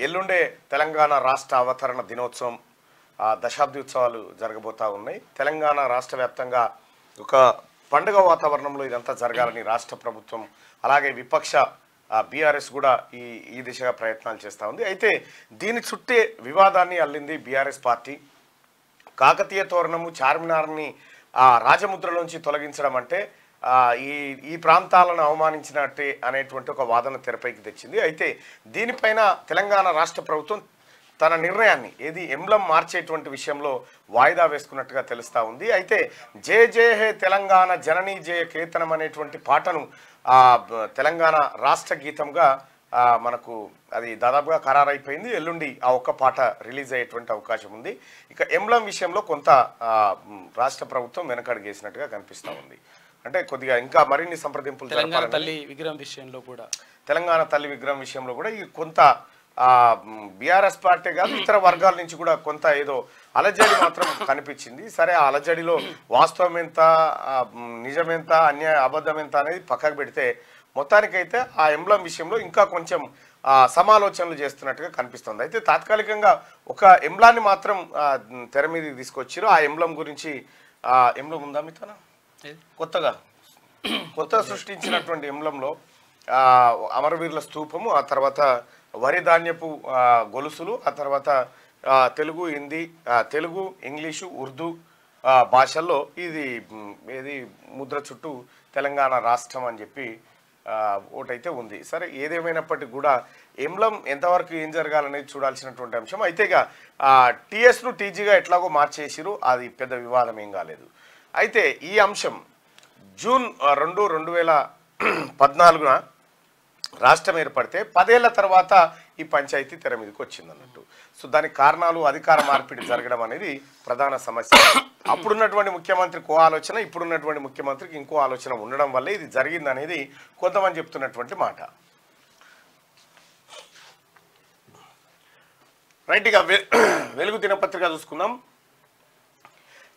ఎల్లుండే తెలంగాణ రాష్ట్ర అవతరణ దినోత్సవం దశాబ్ది ఉత్సవాలు జరగబోతా ఉన్నాయి. తెలంగాణ రాష్ట్ర వ్యాప్తంగా ఒక పండుగ వాతావరణంలో ఇదంతా జరగాలని రాష్ట్ర ప్రభుత్వం అలాగే విపక్ష బీఆర్ఎస్ కూడా ఈ దిశగా ప్రయత్నాలు చేస్తూ ఉంది. అయితే దీని చుట్టే వివాదాన్ని అల్లింది బీఆర్ఎస్ పార్టీ. కాకతీయ తోరణము చార్మినార్ని రాజముద్రలోంచి తొలగించడం అంటే ఈ ప్రాంతాలను అవమానించినట్టే అనేటువంటి ఒక వాదన తెరపైకి తెచ్చింది. అయితే దీనిపైన తెలంగాణ రాష్ట్ర ప్రభుత్వం తన నిర్ణయాన్ని ఎంబ్లం మార్చేటువంటి విషయంలో వాయిదా వేసుకున్నట్టుగా తెలుస్తూ ఉంది. అయితే జయ జయ హే తెలంగాణ జననీ జయ కేతనం అనేటువంటి పాటను తెలంగాణ రాష్ట్ర గీతంగా మనకు అది దాదాపుగా ఖరారైపోయింది. ఎల్లుండి ఆ ఒక్క పాట రిలీజ్ అయ్యేటువంటి అవకాశం ఉంది. ఇక ఎంబ్లం విషయంలో కొంత రాష్ట్ర ప్రభుత్వం వెనకడుగేసినట్టుగా కనిపిస్తూ ఉంది. అంటే కొద్దిగా ఇంకా మరిన్ని సంప్రదింపులు తెలంగాణ తల్లి విగ్రహం విషయంలో కూడా ఈ కొంత బీఆర్ఎస్ పార్టీ కాదు ఇతర వర్గాల నుంచి కూడా కొంత ఏదో అలజడి మాత్రం కనిపించింది. సరే ఆ అలజడిలో వాస్తవం ఎంత నిజమెంత అబద్ధం ఎంత అనేది పక్కకు పెడితే మొత్తానికైతే ఆ ఎంబ్లం విషయంలో ఇంకా కొంచెం సమాలోచనలు చేస్తున్నట్టుగా కనిపిస్తుంది. అయితే తాత్కాలికంగా ఒక ఎంబ్లాన్ని మాత్రం తెర మీదకి తీసుకొచ్చారు. ఆ ఎంబ్లం గురించి ఎంబ్లం ఉందా మీతోనా కొత్తగా సృష్టించినటువంటి ఎంబ్లంలో అమరవీరుల స్తూపము, ఆ తర్వాత వరి ధాన్యపు గొలుసులు, ఆ తర్వాత తెలుగు హిందీ తెలుగు ఇంగ్లీషు ఉర్దూ భాషల్లో ఇది ముద్ర చుట్టూ తెలంగాణ రాష్ట్రం అని చెప్పి ఓటైతే ఉంది. సరే ఏదేమైనప్పటికీ కూడా ఎంబ్లం ఎంతవరకు ఏం జరగాలనేది చూడాల్సినటువంటి అంశం. అయితే ఇక టీఎస్ను టీజీగా ఎట్లాగో మార్చేసిరు, అది పెద్ద వివాదం ఏం కాలేదు. అయితే ఈ అంశం జూన్ 2, 2014 రాష్ట్రం ఏర్పడితే 10 ఏళ్ల తర్వాత ఈ పంచాయతీ తెర మీదకి వచ్చింది అన్నట్టు. సో దానికి కారణాలు అధికార మార్పిడి జరగడం అనేది ప్రధాన సమస్య. అప్పుడున్నటువంటి ముఖ్యమంత్రికి ఆలోచన, ఇప్పుడున్నటువంటి ముఖ్యమంత్రికి ఇంకో ఆలోచన ఉండడం వల్లే ఇది జరిగింది అనేది కొంతమంది చెప్తున్నటువంటి మాట. రైట్గా వెలుగు దినపత్రిక చూసుకుందాం.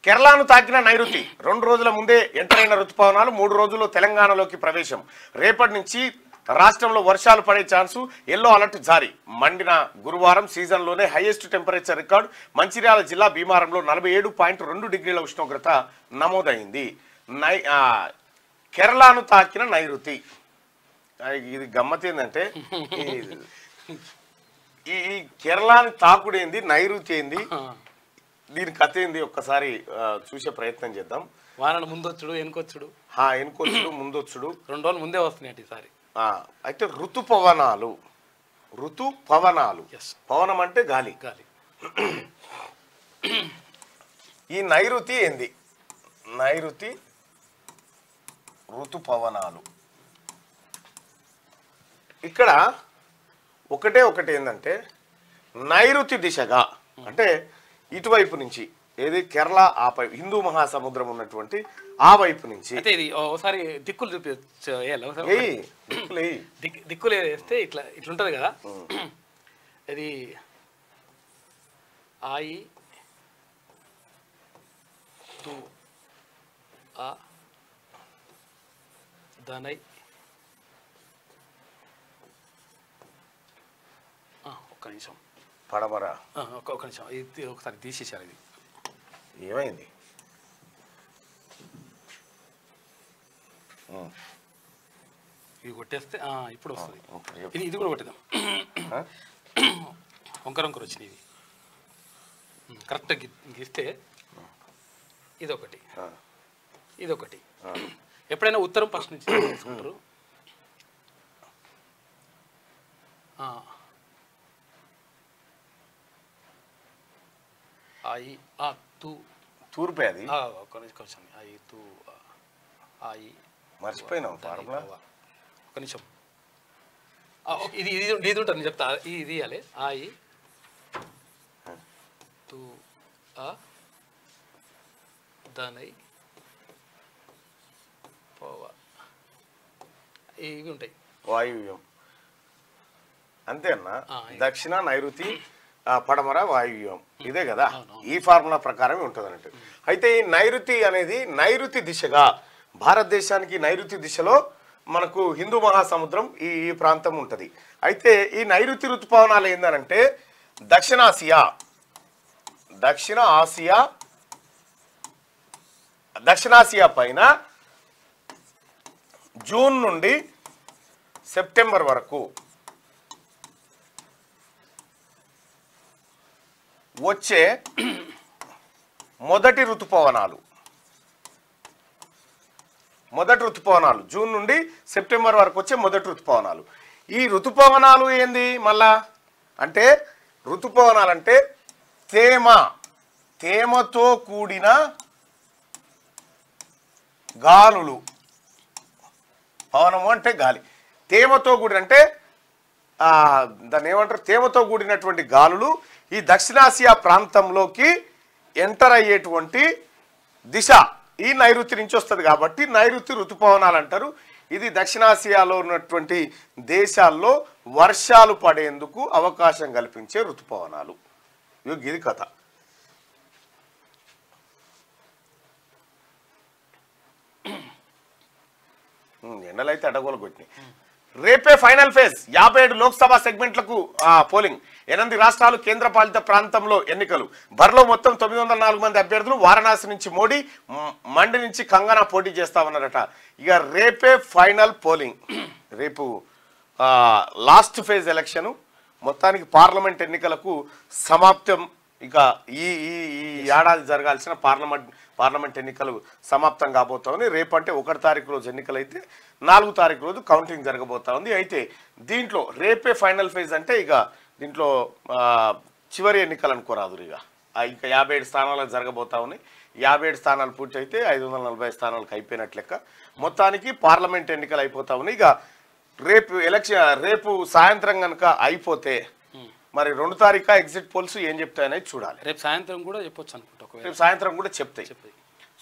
కేరళను తాకిన నైరుతి 2 రోజుల ముందే ఎంటర్ అయిన రుతుపవనాలు 3 రోజుల్లో తెలంగాణలోకి ప్రవేశం. రేపటి నుంచి రాష్ట్రంలో వర్షాలు పడే ఛాన్సు, ఎల్లో అలర్ట్ జారీ. మండిన గురువారం సీజన్లోనే హైయెస్ట్ టెంపరేచర్ రికార్డు. మంచిర్యాల జిల్లా భీమారంలో 47.2 డిగ్రీల ఉష్ణోగ్రత నమోదైంది. కేరళను తాకిన నైరుతి. ఇది గమ్మత్ ఏంటంటే ఈ కేరళని తాకుడేంది, నైరుతి ఏంది, దీని కథ ఏంది ఒక్కసారి చూసే ప్రయత్నం చేద్దాం. వానలు ముందొచ్చుడు వెనుకొచ్చుడు ముందొచ్చుడు 2 రోజులు ముందే వస్తున్నాయి ఈసారి. అయితే ఋతుపవనాలు పవనం అంటే గాలి. ఈ నైరుతి ఏంది? నైరుతి ఋతుపవనాలు ఇక్కడ ఒకటి ఏంటంటే నైరుతి దిశగా అంటే ఇటువైపు నుంచి కేరళ ఆపై హిందూ మహాసముద్రం ఉన్నటువంటి ఆ వైపు నుంచి ఇది ఒకసారి దిక్కులు దిక్కులు వేస్తే ఇట్లుంటది కదా. ఇది ఆయి తూ ఆ దనై ఒక్క నిమిషం పడమరా ఒక్క నిమిషం ఇది ఒకసారి తీసేసారు. ఇది ఏమైంది? ఇది కొట్టేస్తే ఇప్పుడు వస్తుంది. ఇది కూడా కొట్టేద్దాం. వంకర వచ్చినాయి. ఇది కరెక్ట్గా గీస్తే ఇదొకటి ఎప్పుడైనా ఉత్తరం ఫస్ట్ నుంచి తీసుకుంటారు. తూర్పే అది కొంచెం మర్చిపోయినావు ఫార్ములా. ఒక నిమిషం ఇది ఉంటుంది నేను చెప్తా. ఇది ఇవ్వాలి. ఆయి తూ దనై పోవా ఇవి ఉంటాయి. వాయువ్యం అంతే అన్న. దక్షిణ నైరుతి పడమర వాయువ్యం ఇదే కదా. ఈ ఫార్ములా ప్రకారం ఉంటుంది అన్నట్టు. అయితే ఈ నైరుతి అనేది నైరుతి దిశగా భారతదేశానికి నైరుతి దిశలో మనకు హిందూ మహాసముద్రం ఈ ప్రాంతం ఉంటుంది. అయితే ఈ నైరుతి ఋతుపవనాలు ఏందనంటే దక్షిణ ఆసియా పైన జూన్ నుండి సెప్టెంబర్ వరకు వచ్చే మొదటి ఋతుపవనాలు జూన్ నుండి సెప్టెంబర్ వరకు వచ్చే మొదటి ఋతుపవనాలు. ఈ ఋతుపవనాలు ఏంది మళ్ళా అంటే ఋతుపవనాలంటే తేమతో కూడిన గాలులు. పవనము అంటే గాలి, తేమతో కూడిన అంటే దాన్ని ఏమంటారు, తేమతో కూడినటువంటి గాలులు ఈ దక్షిణాసియా ప్రాంతంలోకి ఎంటర్ అయ్యేటువంటి దిశ ఈ నైరుతి నుంచి వస్తుంది కాబట్టి నైరుతి ఋతుపవనాలు అంటారు. ఇది దక్షిణాసియాలో ఉన్నటువంటి దేశాల్లో వర్షాలు పడేందుకు అవకాశం కల్పించే ఋతుపవనాలు. ఇది కథ. ఎండలైతే అడగోలు కొట్టినాయి. రేపే ఫైనల్ ఫేజ్ 57 లోక్సభ సెగ్మెంట్లకు పోలింగ్. 8 రాష్ట్రాలు కేంద్రపాలిత ప్రాంతంలో ఎన్నికలు. బరిలో మొత్తం 904 మంది అభ్యర్థులు. వారణాసి నుంచి మోడీ, మండి నుంచి కంగనా పోటీ చేస్తామన్నారట. ఇక రేపే ఫైనల్ పోలింగ్. రేపు లాస్ట్ ఫేజ్ ఎలక్షన్. మొత్తానికి పార్లమెంట్ ఎన్నికలకు సమాప్తం. ఇక ఈ ఏడాది జరగాల్సిన పార్లమెంట్ ఎన్నికలు సమాప్తం కాబోతా ఉంది. రేపంటే 1 తారీఖు రోజు ఎన్నికలు అయితే 4 తారీఖు రోజు కౌంటింగ్ జరగబోతా ఉంది. అయితే దీంట్లో రేపే ఫైనల్ ఫేజ్ అంటే ఇక దీంట్లో చివరి ఎన్నికలు అనుకోరాదు. ఇక ఇంకా 57 స్థానాలకు జరగబోతా ఉన్నాయి. 57 స్థానాలు పూర్తి అయితే 540 స్థానాలకు అయిపోయినట్లు లెక్క. మొత్తానికి పార్లమెంట్ ఎన్నికలు అయిపోతా ఉన్నాయి. ఇక రేపు సాయంత్రం కనుక అయిపోతే మరి 2 తారీఖు ఎగ్జిట్ పోల్స్ ఏం చెప్తాయనేది చూడాలి. రేపు సాయంత్రం కూడా చెప్పొచ్చు అనుకుంటా. రేపు సాయంత్రం కూడా చెప్తాయి.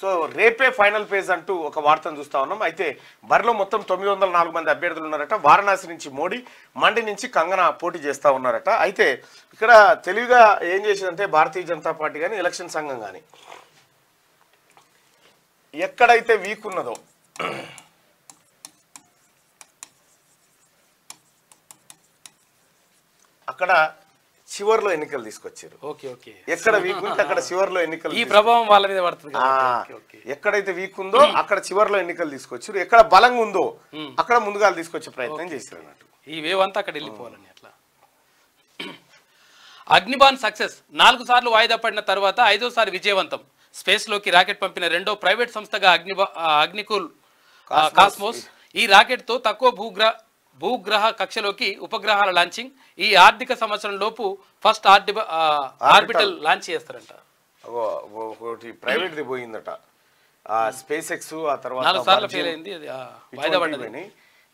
సో రేపే ఫైనల్ ఫేజ్ అంటూ ఒక వార్తను చూస్తా ఉన్నాం. అయితే బరిలో మొత్తం 904 మంది అభ్యర్థులు ఉన్నారట. వారణాసి నుంచి మోడీ, మండి నుంచి కంగనా పోటీ చేస్తూ ఉన్నారట. అయితే ఇక్కడ తెలివిగా ఏం చేసిందంటే భారతీయ జనతా పార్టీ కానీ ఎలక్షన్ సంఘం కానీ ఎక్కడైతే వీక్ ఉన్నదో అక్కడ చివర్లో ఎన్నికలు తీసుకొచ్చారు. ఎక్కడ వీక్ ఉంటే అక్కడ చివర్లో ఎన్నికలు, ఈ ప్రభావం వాళ్ళ మీద పడుతుంది. ఎక్కడైతే వీక్ ఉందో అక్కడ చివర్లో ఎన్నికలు తీసుకొచ్చారు. ఎక్కడ బలంగా ఉందో అక్కడ ముందుగా తీసుకొచ్చే ప్రయత్నం చేశారు అన్నట్టు. ఈ వేవ్ అంతా అక్కడ వెళ్ళిపోవాలని. అట్లా అగ్నిబాన్ సక్సెస్. 4 సార్లు వాయిదా పడిన తర్వాత 5వ సారి విజయవంతం. స్పేస్ లోకి రాకెట్ పంపిన రెండో ప్రైవేట్ సంస్థగా అగ్నికుల్ కాస్మోస్. ఈ రాకెట్ తో తక్కువ భూగ్రహ కక్షలోకి ఉపగ్రహాల లాంచింగ్. ఈ ఆర్థిక సంవత్సరం లోపు ఫస్ట్ ఆర్బిటల్ లాంచ్ చేస్తారంట. ఒకటి ప్రైవేట్ ది పోయిందట స్పేస్ ఎక్స్. ఆ తర్వాత 4 సార్లు ఫెయిల్ అయింది.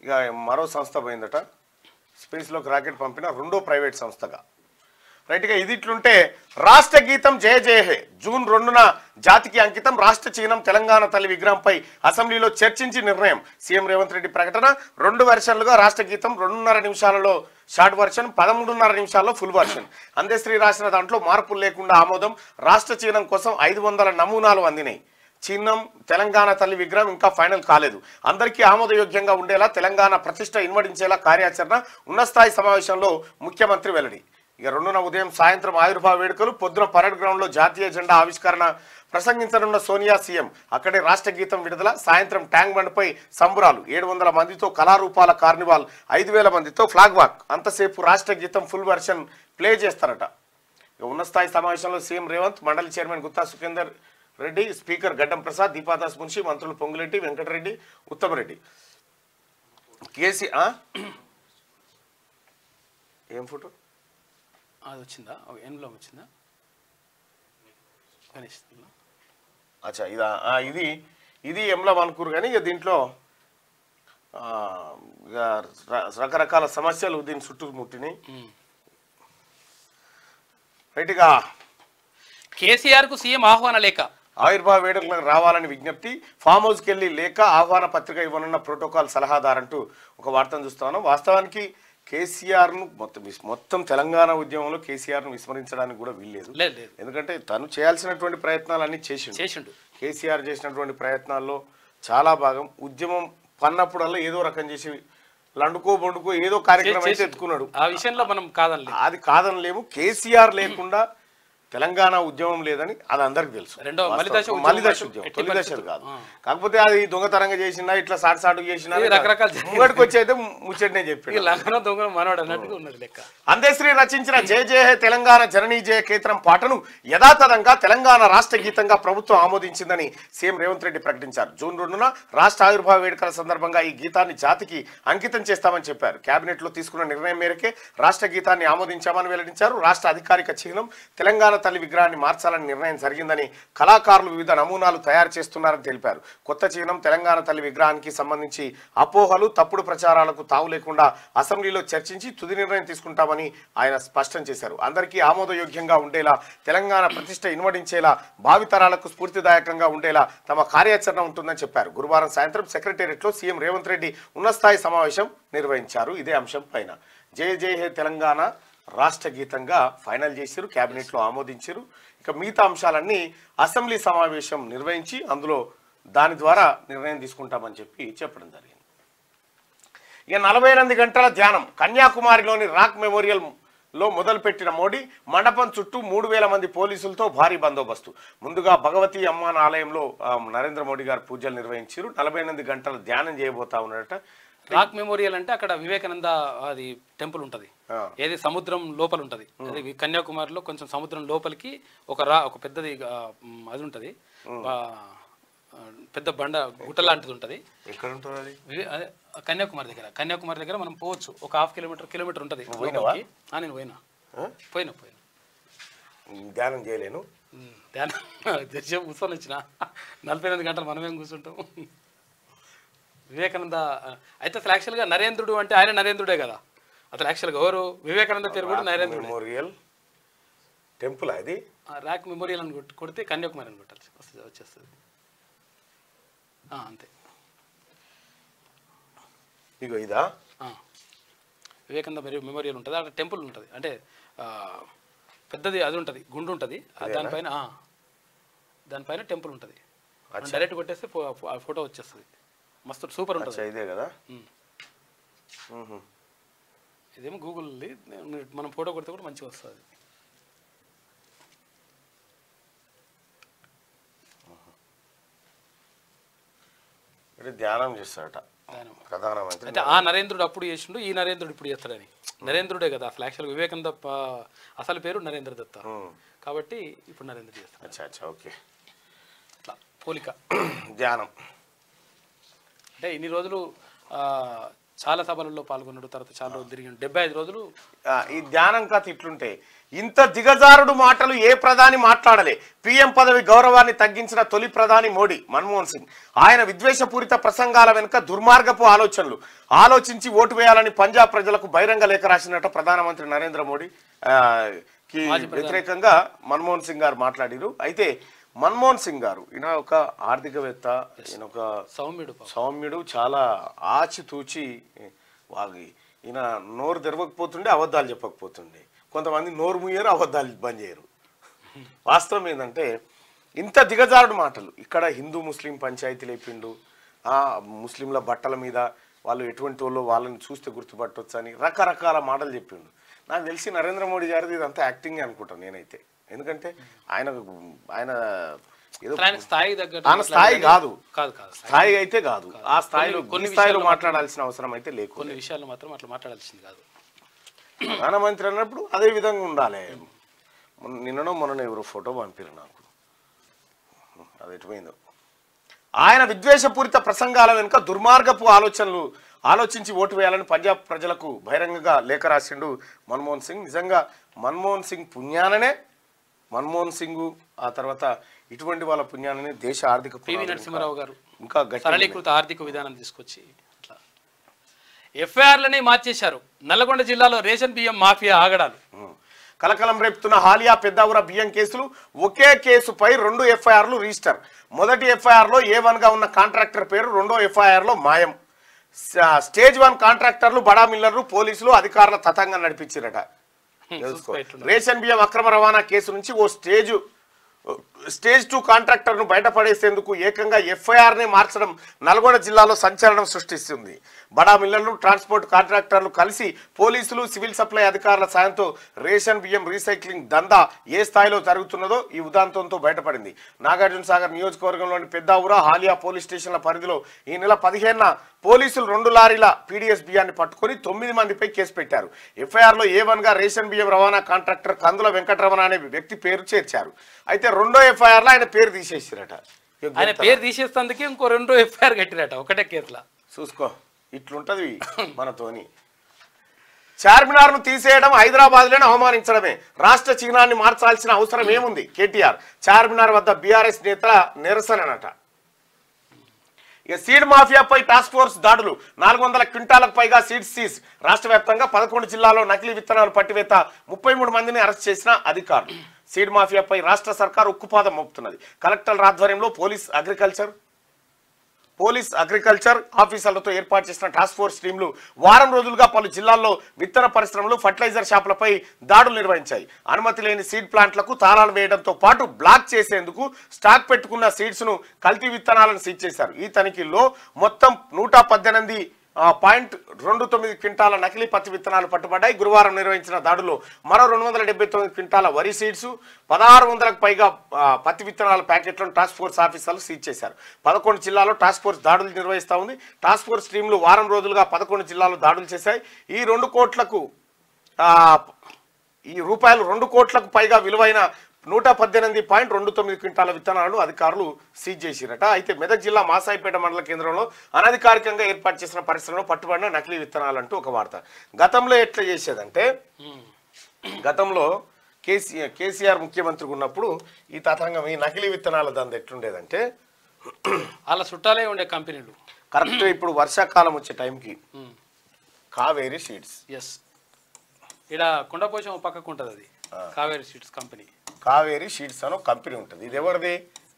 ఇక మరో సంస్థ పోయిందట స్పేస్ లోకి రాకెట్ పంపిన రెండో ప్రైవేట్ సంస్థగా. రైట్గా ఇది ఇట్లుంటే రాష్ట్ర గీతం జయ జయ హే జూన్ 2న జాతికి అంకితం. రాష్ట్ర చిహ్నం తెలంగాణ తల్లి విగ్రహంపై అసెంబ్లీలో చర్చించి నిర్ణయం. సీఎం రేవంత్ రెడ్డి ప్రకటన. 2 వెర్షన్లుగా రాష్ట్ర గీతం. 2.5 నిమిషాలలో షార్ట్ వర్షన్, 13.5 నిమిషాల్లో ఫుల్ వర్షన్. అందశ్రీ రాసిన దాంట్లో మార్పులు లేకుండా ఆమోదం. రాష్ట్ర చిహ్నం కోసం 500 నమూనాలు అందినాయి. చిహ్నం తెలంగాణ తల్లి విగ్రహం ఇంకా ఫైనల్ కాలేదు. అందరికీ ఆమోదయోగ్యంగా ఉండేలా తెలంగాణ ప్రతిష్ట ఇన్వడించేలా కార్యాచరణ. ఉన్నతస్థాయి సమావేశంలో ముఖ్యమంత్రి వెల్లడి. ఇక 2న ఉదయం సాయంత్రం ఆవిర్భావ వేడుకలు. పొద్దున పరేడ్ గ్రౌండ్లో జాతీయ జెండా ఆవిష్కరణ. ప్రసంగించనున్న సోనియా సీఎం. అక్కడే రాష్ట్ర గీతం విడుదల. సాయంత్రం ట్యాంక్ బండ్పై సంబురాలు. 700 మందితో కళారూపాల కార్నివాల్. 5000 మందితో ఫ్లాగ్ వాక్. అంతసేపు రాష్ట్ర గీతం ఫుల్ వెర్షన్ ప్లే చేస్తారట. ఇక ఉన్నతస్థాయి సమావేశంలో సీఎం రేవంత్, మండలి చైర్మన్ గుత్తా సుఖేందర్ రెడ్డి, స్పీకర్ గడ్డం ప్రసాద్, దీపాదాస్ మున్షి, మంత్రులు పొంగులెట్టి వెంకటరెడ్డి, ఉత్తమరెడ్డి. ఏం ఫోటో అది వచ్చిందా? ఎన్లో వచ్చిందా? అచ్చా ఇది ఎంలా అనుకోరు కానీ ఇక దీంట్లో ఇక రకరకాల సమస్యలు దీని చుట్టుముట్టినాయి. రైట్గా కేసీఆర్ కు సీఎం ఆహ్వాన లేఖ. ఆవిర్భావ వేడుకలకు రావాలని విజ్ఞప్తి. ఫామ్ హౌస్కి వెళ్ళి లేఖ, ఆహ్వాన పత్రిక ఇవ్వనున్న ప్రోటోకాల్ సలహాదారంటూ ఒక వార్తను చూస్తాను. వాస్తవానికి కేసీఆర్ను మొత్తం తెలంగాణ ఉద్యమంలో కేసీఆర్ను విస్మరించడానికి కూడా వీల్లేదు. ఎందుకంటే తను చేయాల్సినటువంటి ప్రయత్నాలన్నీ చేసిండు. కేసీఆర్ చేసినటువంటి ప్రయత్నాల్లో చాలా భాగం ఉద్యమం పన్నప్పుడల్లా ఏదో రకం చేసి లండుకో బొండుకో ఏదో కార్యక్రమం అయితే ఎత్తుకున్నాడు. ఆ విషయంలో మనం కాదనలేము. అది కాదనలేము. కేసీఆర్ లేకుండా తెలంగాణ ఉద్యమం లేదని అది అందరికి తెలుసు. మలిదశ ఉద్యమం తొలి దశలు కాదు. కాకపోతే అది దొంగతనంగా చేసినా ఇట్లా సాటు చేసినా రకరకాల ముంగడికి వచ్చి అయితే ముచ్చటనే చెప్పి అందశ్రీ రచించిన జయ జయ హే తెలంగాణ జననీ జయ కేంద్రం పాటను యథాతథంగా తెలంగాణ రాష్ట్ర గీతంగా ప్రభుత్వం ఆమోదించిందని సీఎం రేవంత్ రెడ్డి ప్రకటించారు. జూన్ 2న రాష్ట్ర ఆవిర్భావ వేడుకల సందర్భంగా ఈ గీతాన్ని జాతికి అంకితం చేస్తామని చెప్పారు. కేబినెట్ లో తీసుకున్న నిర్ణయం మేరకే రాష్ట్ర గీతాన్ని ఆమోదించామని వెల్లడించారు. రాష్ట్ర అధికారిక చిహ్నం తెలంగాణ తల్లి విగ్రహాన్ని మార్చాలని నిర్ణయం జరిగిందని, కళాకారులు వివిధ నమూనాలు తయారు చేస్తున్నారని తెలిపారు. కొత్త చిహ్నం తెలంగాణ తల్లి విగ్రహానికి సంబంధించి అపోహలు తప్పుడు ప్రచారాలకు తావు లేకుండా అసెంబ్లీలో చర్చించి తుది నిర్ణయం తీసుకుంటామని ఆయన స్పష్టం చేశారు. అందరికీ ఆమోదయోగ్యంగా ఉండేలా, తెలంగాణ ప్రతిష్ట ఇనుమడించేలా, భావితరాలకు స్ఫూర్తిదాయకంగా ఉండేలా తమ కార్యాచరణ ఉంటుందని చెప్పారు. గురువారం సాయంత్రం సెక్రటేరియట్లో సీఎం రేవంత్ రెడ్డి ఉన్నతస్థాయి సమావేశం నిర్వహించారు. ఇదే అంశం పైన జయ జయ హే తెలంగాణ రాష్ట్ర గీతంగా ఫైనల్ చేశారు, కేబినెట్లో ఆమోదించారు. ఇక మిగతా అంశాలన్నీ అసెంబ్లీ సమావేశం నిర్వహించి అందులో దాని ద్వారా నిర్ణయం తీసుకుంటామని చెప్పడం జరిగింది. ఇక 48 గంటల ధ్యానం కన్యాకుమారిలోని రాక్ మెమోరియల్లో మొదలుపెట్టిన మోడీ మండపం చుట్టూ 3000 మంది పోలీసులతో భారీ బందోబస్తు. ముందుగా భగవతి అమ్మాన్ ఆలయంలో నరేంద్ర మోడీ గారు పూజలు నిర్వహించారు. 48 గంటల ధ్యానం చేయబోతా ఉన్నారట. రాక్ మెమోరియల్ అంటే అక్కడ వివేకానంద అది టెంపుల్ ఉంటది, ఏది సముద్రం లోపల ఉంటది. అది కన్యాకుమారిలో కొంచెం సముద్రం లోపలికి ఒక పెద్దది అది ఉంటది, పెద్ద బండ గుట్ట లాంటిది ఉంటది. ఎక్కడ ఉంటుంది? కన్యాకుమారి దగ్గర మనం పోవచ్చు. ఒక 1/2 కిలోమీటర్ ఉంటది. నేను పోయినా ధ్యానం చేయలేను. ధ్యానం కూర్చొని వచ్చిన 48 గంటలు మనమేం కూర్చుంటాం. వివేకానంద అయితే అసలు యాక్చువల్గా నరేంద్రుడు అంటే ఆయన నరేంద్రుడే కదా. అసలు యాక్చువల్గా ఎవరు వివేకానంద పేరు కూడా నరేంద్రుడు. మెమోరియల్ టెంపుల్ అది రాక్ మెమోరియల్ అని కొడితే కన్యాకుమారి అని కొట్టాలి, వచ్చేస్తుంది అంతే. ఇగో ఇదా వివేకానంద మెమోరియల్ ఉంటుంది, అక్కడ టెంపుల్ ఉంటుంది. అంటే పెద్దది అది ఉంటుంది, గుండు ఉంటుంది, దానిపైన టెంపుల్ ఉంటుంది. డైరెక్ట్ కొట్టేస్తే ఫోటో వచ్చేస్తుంది, మస్తు సూపర్ ఉంటుంది. ఇదే కదా, ఇదేమో గూగుల్ మనం ఫోటో కొడితే కూడా మంచిగా వస్తుంది. ధ్యానం చేస్తాడట ప్రధానమంత్రి. అంటే ఆ నరేంద్రుడు అప్పుడు చేసిండు, ఈ నరేంద్రుడు ఇప్పుడు చేస్తాడని. నరేంద్రుడే కదా అసలు యాక్చువల్గా వివేకానంద అసలు పేరు నరేంద్ర దత్త, కాబట్టి ఇప్పుడు నరేంద్ర చేస్తాడు. ఓకే, అట్లా పోలిక ధ్యానం. అంటే ఇన్ని రోజులు చాలా సభలలో పాల్గొన్నాడు, తర్వాత చాలా రోజులు తిరిగిండు, 75 రోజులు. ఈ ధ్యానం కథ ఇట్లుంటే ఇంత దిగజారుడు మాటలు ఏ ప్రధాని మాట్లాడలే. పీఎం పదవి గౌరవాన్ని తగ్గించిన తొలి ప్రధాని మోడీ మన్మోహన్ సింగ్. ఆయన విద్వేషపూరిత ప్రసంగాల వెనుక దుర్మార్గపు ఆలోచనలు ఆలోచించి ఓటు వేయాలని పంజాబ్ ప్రజలకు బహిరంగ లేఖ రాసినట్టు ప్రధానమంత్రి నరేంద్ర మోడీ కి వ్యతిరేకంగా మన్మోహన్ సింగ్ గారు మాట్లాడారు. అయితే మన్మోహన్ సింగ్ గారు ఈయన ఒక ఆర్థికవేత్త, ఈయన ఒక సౌమ్యుడు, చాలా ఆచితూచి ఈయన నోరు తెరవకపోతుండే, అబద్ధాలు చెప్పకపోతుండే. కొంతమంది నోరు ముయ్యరు, అబద్ధాలు బంద్ చేయరు. వాస్తవం ఏంటంటే ఇంత దిగజారుడు మాటలు. ఇక్కడ హిందూ ముస్లిం పంచాయతీ లేపిండు, ముస్లింల బట్టల మీద వాళ్ళు ఎటువంటి వాళ్ళు వాళ్ళని చూస్తే గుర్తుపట్టవచ్చు అని రకరకాల మాటలు చెప్పిండు. నాకు తెలిసి నరేంద్ర మోడీ గారిది ఇదంతా యాక్టింగ్ అనుకుంటాను నేనైతే. ఎందుకంటే ఆయన ఏదో స్థాయి కాదు, స్థాయి అయితే కాదు, ఆ స్థాయిలో కొన్ని స్థాయిలో మాట్లాడాల్సిన అవసరం అయితే లేదు. కొన్ని విషయాలు మాత్రం అట్లా మాట్లాడాల్సింది కాదు. ప్రధానమంత్రి అన్నప్పుడు అదే విధంగా ఉండాలి. నిన్ననో మొన్న ఎవరో ఫోటో పంపారు నాకు, అది ఎటుపోయిందో. ఆయన విద్వేషపూరిత ప్రసంగాల వెనుక దుర్మార్గపు ఆలోచనలు ఆలోచించి ఓటు వేయాలని పంజాబ్ ప్రజలకు బహిరంగంగా లేఖ రాసిండు మన్మోహన్ సింగ్. నిజంగా మన్మోహన్ సింగ్ పుణ్యాననే, మన్మోహన్ సింగ్ ఆ తర్వాత ఇటువంటి వాళ్ళ పుణ్యాననే దేశ ఆర్థిక నరసింహారావు గారు ఇంకా సరళీకృత ఆర్థిక విధానం తీసుకొచ్చి ఎఫ్ఐఆర్లని మార్చేశారు. నల్లగొండ జిల్లాలో రేషన్ బియ్యం మాఫియా ఆగడాలు. కలకలం రేపుతున్న హాలియా పెద్దావుర బియ్యం కేసులు. ఒకే కేసుపై 2 ఎఫ్ఐఆర్లు రిజిస్టర్. మొదటి ఎఫ్ఐఆర్లో A1గా ఉన్న కాంట్రాక్టర్ పేరు, రెండో ఎఫ్ఐఆర్లో మాయం. స్టేజ్ 1 కాంట్రాక్టర్లు, బడా మిల్లర్లు, పోలీసులు, అధికారుల తతంగం నడిపించారట. రేషన్ బియ్యం అక్రమ రవాణా కేసు నుంచి ఓ స్టేజ్ స్టేజ్ 2 కాంట్రాక్టర్ను బయటపడేసేందుకు ఏకంగా ఎఫ్ఐఆర్నే మార్చడం నల్గొండ జిల్లాలో సంచలనం సృష్టిస్తుంది. బడా మిల్లర్లు, ట్రాన్స్పోర్ట్ కాంట్రాక్టర్లు కలిసి పోలీసులు, సివిల్ సప్లై అధికారుల సాయంతో రేషన్ బియ్యం రీసైక్లింగ్ దందా ఏ స్థాయిలో జరుగుతున్నదో ఈ ఉదాంతంతో బయటపడింది. నాగార్జున సాగర్ నియోజకవర్గంలోని పెద్దావుర, హాలియా పోలీస్ స్టేషన్ల పరిధిలో ఈ నెల 15న పోలీసులు 2 లారీల పీడీఎస్ బియ్యాన్ని పట్టుకుని 9 మందిపై కేసు పెట్టారు. ఎఫ్ఐఆర్లో A1గా రేషన్ బియ్యం రవాణా కాంట్రాక్టర్ కందుల వెంకటరమణ అనే వ్యక్తి పేరు చేర్చారు. అయితే రెండో ఎఫ్ఐఆర్లో ఆయన పేరు తీసేసిరట. ఆయన పేరు తీసేస్తందుకే ఇంకో 2 ఎఫ్ఐఆర్ కట్టిరట ఒకటే కేసులా. చూసుకో ఇట్లుంటది మనతోని. చార్మినార్ను తీసేయడం హైదరాబాద్లోనే అవమానించడమే. రాష్ట్ర చిహ్నాన్ని మార్చాల్సిన అవసరం ఏముంది? కేటీఆర్ చార్మినార్ వద్ద బీఆర్ఎస్ నేతల నిరసనట. ఇక సీడ్ మాఫియాపై టాస్క్ ఫోర్స్ దాడులు, 400 క్వింటాలకు పైగా సీడ్స్ సీజ్. రాష్ట్ర వ్యాప్తంగా 11 జిల్లాల్లో నకిలీ విత్తనాలు పట్టివేత, 33 మందిని అరెస్ట్ చేసిన అధికారులు. సీడ్ మాఫియాపై రాష్ట్ర సర్కార్ ఉక్కుపాదం మోపుతున్నది. కలెక్టర్ల ఆధ్వర్యంలో పోలీస్ అగ్రికల్చర్ ఆఫీసర్లతో ఏర్పాటు చేసిన టాస్క్ ఫోర్స్ టీంలు వారం రోజులుగా పలు జిల్లాల్లో విత్తన పరిశ్రమలు, ఫర్టిలైజర్ షాపులపై దాడులు నిర్వహించాయి. అనుమతి లేని సీడ్ ప్లాంట్లకు తాళాలు వేయడంతో పాటు బ్లాక్ చేసేందుకు స్టాక్ పెట్టుకున్న సీడ్స్ ను, కల్తీ విత్తనాలను సీజ్ చేశారు. ఈ తనిఖీల్లో మొత్తం 118.29 క్వింటాల నకిలీ పత్తి విత్తనాలు పట్టుబడ్డాయి. గురువారం నిర్వహించిన దాడుల్లో మరో 279 క్వింటాల వరి సీడ్స్, 1600కు పైగా పత్తి విత్తనాల ప్యాకెట్లను టాస్క్ ఫోర్స్ ఆఫీసర్లు సీజ్ చేశారు. 11 జిల్లాల్లో టాస్క్ ఫోర్స్ దాడులు నిర్వహిస్తూ ఉంది. టాస్క్ ఫోర్స్ టీంలు వారం రోజులుగా 11 జిల్లాల్లో దాడులు చేశాయి. ఈ 2 కోట్లకు పైగా విలువైన 118.29 క్వింటాల విత్తనాలను అధికారులు సీజ్ చేసిరట. అయితే మెదక్ జిల్లా మాసాయిపేట మండల కేంద్రంలో అనధికారికంగా ఏర్పాటు చేసిన పరిశ్రమలో పట్టుబడిన నకిలీ విత్తనాలు అంటూ ఒక వార్త. గతంలో ఎట్లా చేసేదంటే, గతంలో కేసీఆర్ ముఖ్యమంత్రిగా ఉన్నప్పుడు ఈ తతంగం, ఈ నకిలీ విత్తనాల దంద ఎట్లుండేదంటే, అలా చుట్టాలే ఉండే కంపెనీలు. కరెక్ట్ ఇప్పుడు వర్షాకాలం వచ్చే టైంకి కావేరీ సీడ్స్, ఎస్, ఇక్కడ కొండపోచం పక్కకు ఉంటుంది, అది Kaveri seeds company. Kaveri seeds అని ఒక కంపెనీ ఉంటుంది. ఇది ఎవరిది?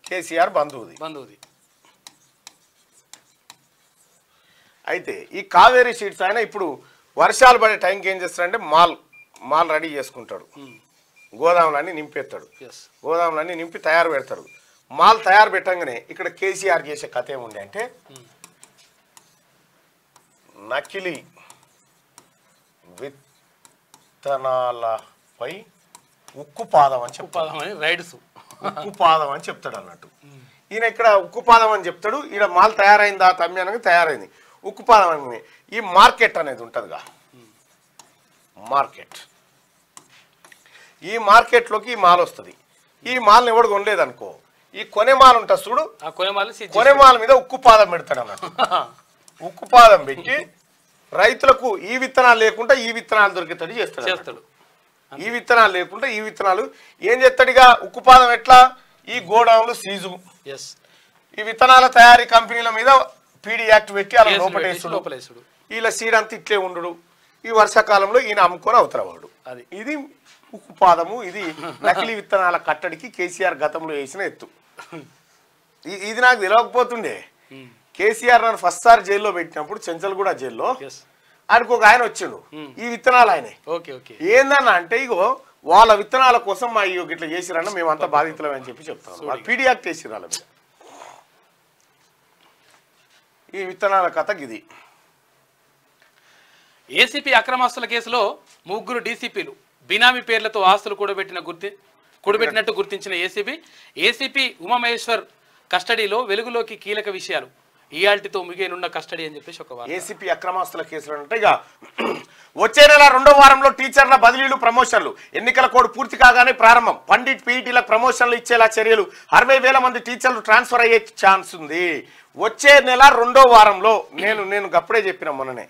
కేసీఆర్ బంధువుది. అయితే ఈ కావేరీ సీడ్స్ ఆయన ఇప్పుడు వర్షాలు పడే టైంకి ఏం చేస్తాడంటే మాల్ రెడీ చేసుకుంటాడు, గోదాములన్నీ నింపేస్తాడు. గోదాములన్నీ నింపి తయారు పెడతాడు. మాల్ తయారు పెట్టంగానే ఇక్కడ కేసీఆర్ చేసే కథ ఏముంది అంటే, నకిలీ విత్తనాలపై ఉక్కుపాదం అని చెప్తాడు అన్నట్టు. ఈయన ఇక్కడ ఉక్కుపాదం అని చెప్తాడు. ఈయన మాల్ తయారైందా తమ్మి అనగా తయారైంది. ఉక్కుపాదం అని ఈ మార్కెట్ అనేది ఉంటుందిగా, ఈ మార్కెట్లోకి ఈ మాల్ వస్తుంది. ఈ మాల్ని ఎవడు కొనలేదనుకో, ఈ కొనే మాల్ ఉంటుంది చూడు, కొనే మాల్ మీద ఉక్కుపాదం పెడతాడు అన్నట్టు. ఉక్కుపాదం పెట్టి రైతులకు ఈ విత్తనాలు లేకుండా ఈ విత్తనాలు దొరికేటట్టు చేస్తాడు. ఈ విత్తనాలు లేకుండా ఈ విత్తనాలు ఏం చేస్తాడుగా, ఉక్కుపాదం ఎట్లా, ఈ గోడౌన్లు సీజు, ఈ విత్తనాల తయారీ కంపెనీల మీద పీడీ యాక్ట్ పెట్టి అలా లోపలేసుడు, ఇలా సీడ్ అంతా ఇట్లే ఉండు. ఈ వర్షాకాలంలో ఈయన అమ్ముకొని అవుతాడు. ఇది ఉక్కుపాదము. ఇది నకిలీ విత్తనాల కట్టడికి కేసీఆర్ గతంలో వేసిన ఎత్తు. ఇది నాకు తెలియకపోతుండే. కేసీఆర్ నన్ను ఫస్ట్ సారి జైల్లో పెట్టినప్పుడు చెంచల్గూడ జైల్లో ఆయనకు ఒక ఆయన వచ్చిండు, ఈ విత్తనాలు ఆయనే. ఏందన్నా అంటే, ఇగో వాళ్ళ విత్తనాల కోసం మా ఇట్లా చేసిరన్న, మేమంతా బాధితులం అని చెప్పి చెప్తాను. వాళ్ళు పీడీ యాక్ట్ చేసిరు వాళ్ళ మీద. ఈ విత్తనాల కథ ఇది. ఏసీపీ అక్రమాస్తుల కేసులో 3 డీసీపీలు బినామీ పేర్లతో ఆస్తులు కూడబెట్టినట్టు గుర్తించిన ఏసీపీ ఉమామహేశ్వర్ కస్టడీలో వెలుగులోకి కీలక విషయాలు. ఈఆల్టీతో ముగియనున్న కస్టడీ అని చెప్పేసి ఒక ఏసీపీ అక్రమాస్తుల కేసులు అంటే, ఇక వచ్చే నెల 2వ వారంలో టీచర్ల బదిలీలు, ప్రమోషన్లు. ఎన్నికల కోడ్ పూర్తి కాగానే ప్రారంభం. పండిట్ పీఈటీలకు ప్రమోషన్లు ఇచ్చేలా చర్యలు. 60,000 మంది టీచర్లు ట్రాన్స్ఫర్ అయ్యే ఛాన్స్ ఉంది వచ్చే నెల 2వ వారంలో. నేను గప్పుడే చెప్పిన మొన్ననే,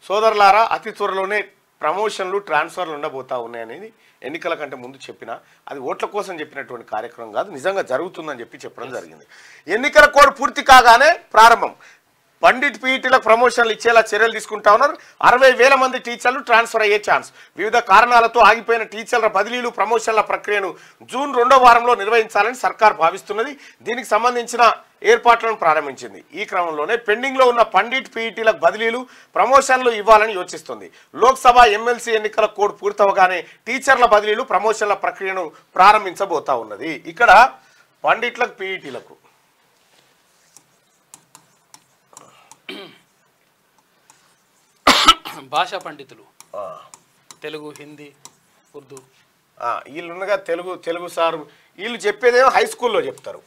సోదరులారా, అతి త్వరలోనే ప్రమోషన్లు, ట్రాన్స్ఫర్లు ఉండబోతా ఉన్నాయనేది ఎన్నికల కంటే ముందు చెప్పిన, అది ఓట్ల కోసం చెప్పినటువంటి కార్యక్రమం కాదు, నిజంగా జరుగుతుందని చెప్పడం జరిగింది. ఎన్నికల కోడ్ పూర్తి కాగానే ప్రారంభం. పండిట్ పీఈటీలకు ప్రమోషన్లు ఇచ్చేలా చర్యలు తీసుకుంటా ఉన్నారు. 60,000 మంది టీచర్లు ట్రాన్స్ఫర్ అయ్యే ఛాన్స్. వివిధ కారణాలతో ఆగిపోయిన టీచర్ల బదిలీలు, ప్రమోషన్ల ప్రక్రియను జూన్ 2వ వారంలో నిర్వహించాలని సర్కార్ భావిస్తున్నది. దీనికి సంబంధించిన ఏర్పాట్లను ప్రారంభించింది. ఈ క్రమంలోనే పెండింగ్లో ఉన్న పండిట్ పీఈటీలకు బదిలీలు, ప్రమోషన్లు ఇవ్వాలని యోచిస్తుంది. లోక్సభ, ఎమ్మెల్సీ ఎన్నికల కోడ్ పూర్తవగానే టీచర్ల బదిలీలు, ప్రమోషన్ల ప్రక్రియను ప్రారంభించబోతా ఉన్నది. ఇక్కడ పండిట్లకు పీఈటీలకు భాషా పండితులు తెలుగు, హిందీ, ఉర్దూ. వీళ్ళున్నగా తెలుగు సార్ వీళ్ళు చెప్పేదేమో హై స్కూల్లో చెప్తారు,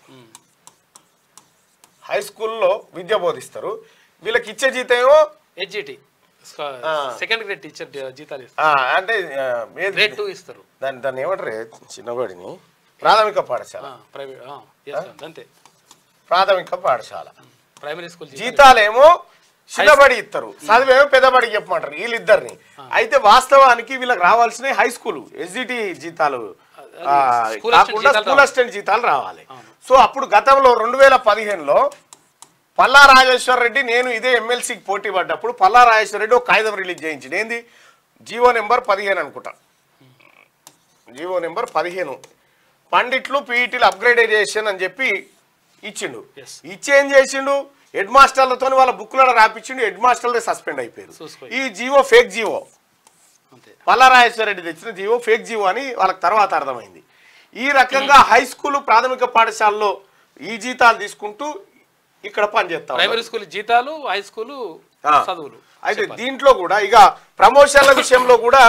హై స్కూల్లో విద్య బోధిస్తారు. వీళ్ళకి ఇచ్చే జీతం ఏమో హెచ్జిటి సెకండ్ గ్రేడ్ టీచర్ జీతాలు ఇస్తారు, అంటే గ్రేడ్ 2 ఇస్తారు. దాన్ని ఏమంటారు చిన్నబడిని ప్రాథమిక పాఠశాల, ప్రైవేట్ అంతే ప్రాథమిక పాఠశాల ప్రైమరీ స్కూల్ జీతాలేమో చిన్నబడి ఇస్తారు, చదివేమో పెద్దబడికి చెప్పమంటారు వీళ్ళిద్దరిని. అయితే వాస్తవానికి వీళ్ళకి రావాల్సిన హై స్కూల్ ఎస్జిటి జీతాలు కాకుండా స్కూల్ అసిస్టెంట్ జీతాలు రావాలి. సో అప్పుడు గతంలో 2015లో పల్లా రాజేశ్వర రెడ్డి నేను ఇదే ఎమ్మెల్సీకి పోటీ పడ్డప్పుడు పల్లా రాజేశ్వర రెడ్డి ఒక కాగితం రిలీజ్ చేయించింది. ఏంది జీవో నెంబర్ 15 అనుకుంటా, జీవో నెంబర్ 15 పండిట్లు పీఈటీలు అప్గ్రేడైజేషన్ అని చెప్పి ఇచ్చిండు. ఇచ్చి ఏం చేసిండు, హెడ్ మాస్టర్లతో వాళ్ళ బుక్లలో రాపించిండు, హెడ్ మాస్టర్లే సస్పెండ్ అయిపోయారు. ఈ GO fake GO, Palla Rajeshwara Reddy తెచ్చిన జీవో ఫేక్ జీవో అని వాళ్ళకి తర్వాత అర్థమైంది. ఈ రకంగా హై స్కూల్ ప్రాథమిక పాఠశాలలో ఈ జీతాలు తీసుకుంటూ ఇక్కడ పనిచేస్తాం, ప్రైమరీ స్కూల్ జీతాలు, హై స్కూల్ చదువులు. అయితే దీంట్లో కూడా ఇక ప్రమోషన్ల విషయంలో కూడా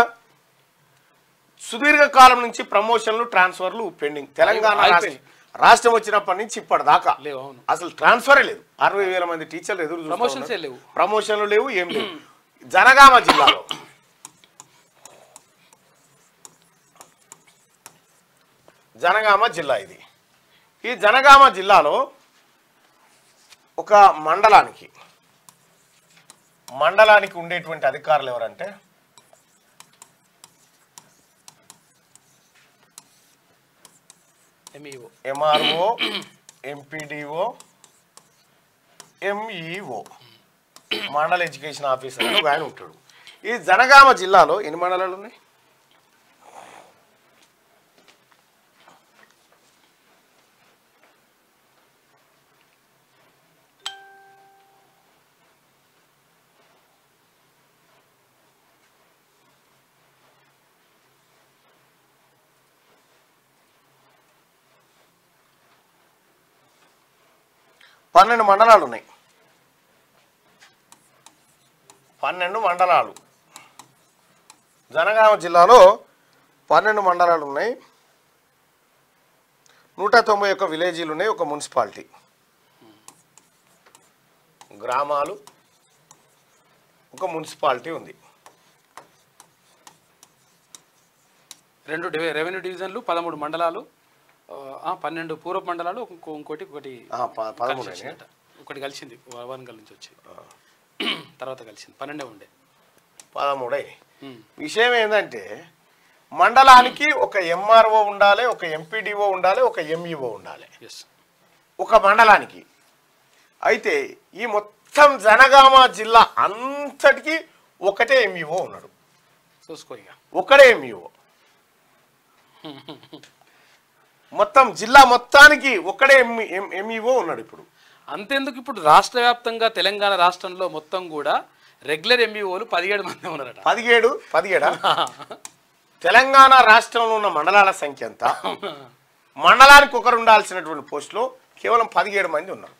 సుదీర్ఘ కాలం నుంచి ప్రమోషన్లు ట్రాన్స్ఫర్లు పెండింగ్. తెలంగాణ రాష్ట్రం వచ్చినప్పటి నుంచి ఇప్పటిదాకా అసలు ట్రాన్స్ఫరే లేదు. 60,000 మంది టీచర్లు ఎదురు చూస్తున్నారు, ప్రమోషన్లు లేవు, ఏం లేవు. జనగామ జిల్లాలో జనగామ జిల్లా ఇది. ఈ జనగామ జిల్లాలో ఒక మండలానికి ఉండేటువంటి అధికారులు ఎవరంటే ఎంఆర్ఓ, ఎంపీడీఓ, ఎంఈఓ, మండల ఎడ్యుకేషన్ ఆఫీసర్ అని ఒక ఆయన ఉంటాడు. ఈ జనగామ జిల్లాలో ఎన్ని మండలాలు ఉన్నాయి? 12 మండలాలు ఉన్నాయి. 12 మండలాలు జనగామ జిల్లాలో 12 మండలాలు ఉన్నాయి. 191 విలేజీలు ఉన్నాయి. ఒక మున్సిపాలిటీ, గ్రామాలు, ఒక మున్సిపాలిటీ ఉంది. 2 రెవెన్యూ డివిజన్లు, 13 మండలాలు, 12 పూర్వ మండలాలు, ఒకటి 13 ఒకటి కలిసింది వరంగల్ నుంచి వచ్చి తర్వాత కలిసింది. 12 ఉండే 13. విషయం ఏంటంటే మండలానికి ఒక ఎంఆర్ఓ ఉండాలి, ఒక ఎంపీడీఓ ఉండాలి, ఒక ఎంఈఓ ఉండాలి ఒక మండలానికి. అయితే ఈ మొత్తం జనగామ జిల్లా అంతటికి ఒకటే ఎంఈఓ ఉన్నాడు. చూసుకో, ఇక ఒకడే ఎంఈఓ. మొత్తం జిల్లా మొత్తానికి ఒక్కడే ఎంఈఓ ఉన్నాడు. ఇప్పుడు అంతేందుకు, ఇప్పుడు రాష్ట్ర వ్యాప్తంగా తెలంగాణ రాష్ట్రంలో మొత్తం కూడా రెగ్యులర్ ఎంఈఓలు 17 మంది ఉన్నారట. 17 తెలంగాణ రాష్ట్రంలో ఉన్న మండలాల సంఖ్య ఎంత? మండలానికి ఒకరు ఉండాల్సినటువంటి పోస్టులో కేవలం 17 మంది ఉన్నారు.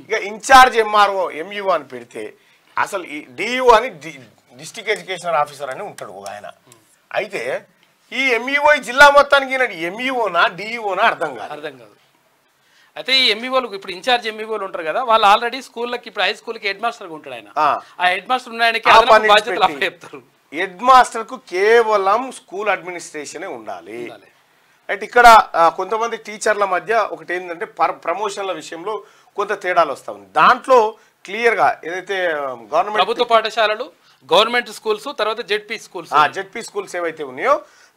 ఇక ఇన్ఛార్జ్ ఎంఆర్ఓ ఎంఈఓ అని పెడితే అసలు ఈ డిఈఓ అని డిస్ట్రిక్ట్ ఎడ్యుకేషనల్ ఆఫీసర్ అని ఉంటాడు ఒక ఆయన. అయితే ఈ ఎంఈఓ జిల్లా మొత్తానికి ఎంఈఓనా డిఈఓనా అర్థం కాదు. అయితే ఈ ఎంఈఓలకు ఇప్పుడు ఇన్ఛార్జ్ ఎంఈఓలు ఉంటారు కదా, వాళ్ళు ఆల్రెడీ స్కూళ్ళకి ఇప్పుడు హై స్కూల్కి హెడ్ మాస్టర్గా ఉంటాడు ఆయన. ఆ హెడ్ మాస్టర్ ఉన్నాయనికి బాధ్యతలు చెప్తారు. హెడ్ మాస్టర్ కు కేవలం స్కూల్ అడ్మినిస్ట్రేషనే ఉండాలి. అయితే ఇక్కడ కొంతమంది టీచర్ల మధ్య ఒకటి ఏంటంటే ప్రమోషన్ల విషయంలో కొంత తేడాలు వస్తా ఉంది. దాంట్లో క్లియర్ గా ఏదైతే గవర్నమెంట్ ప్రభుత్వ పాఠశాలలు, గవర్నమెంట్ స్కూల్స్, తర్వాత జెడ్పీ స్కూల్స్ ఏవైతే ఉన్నాయో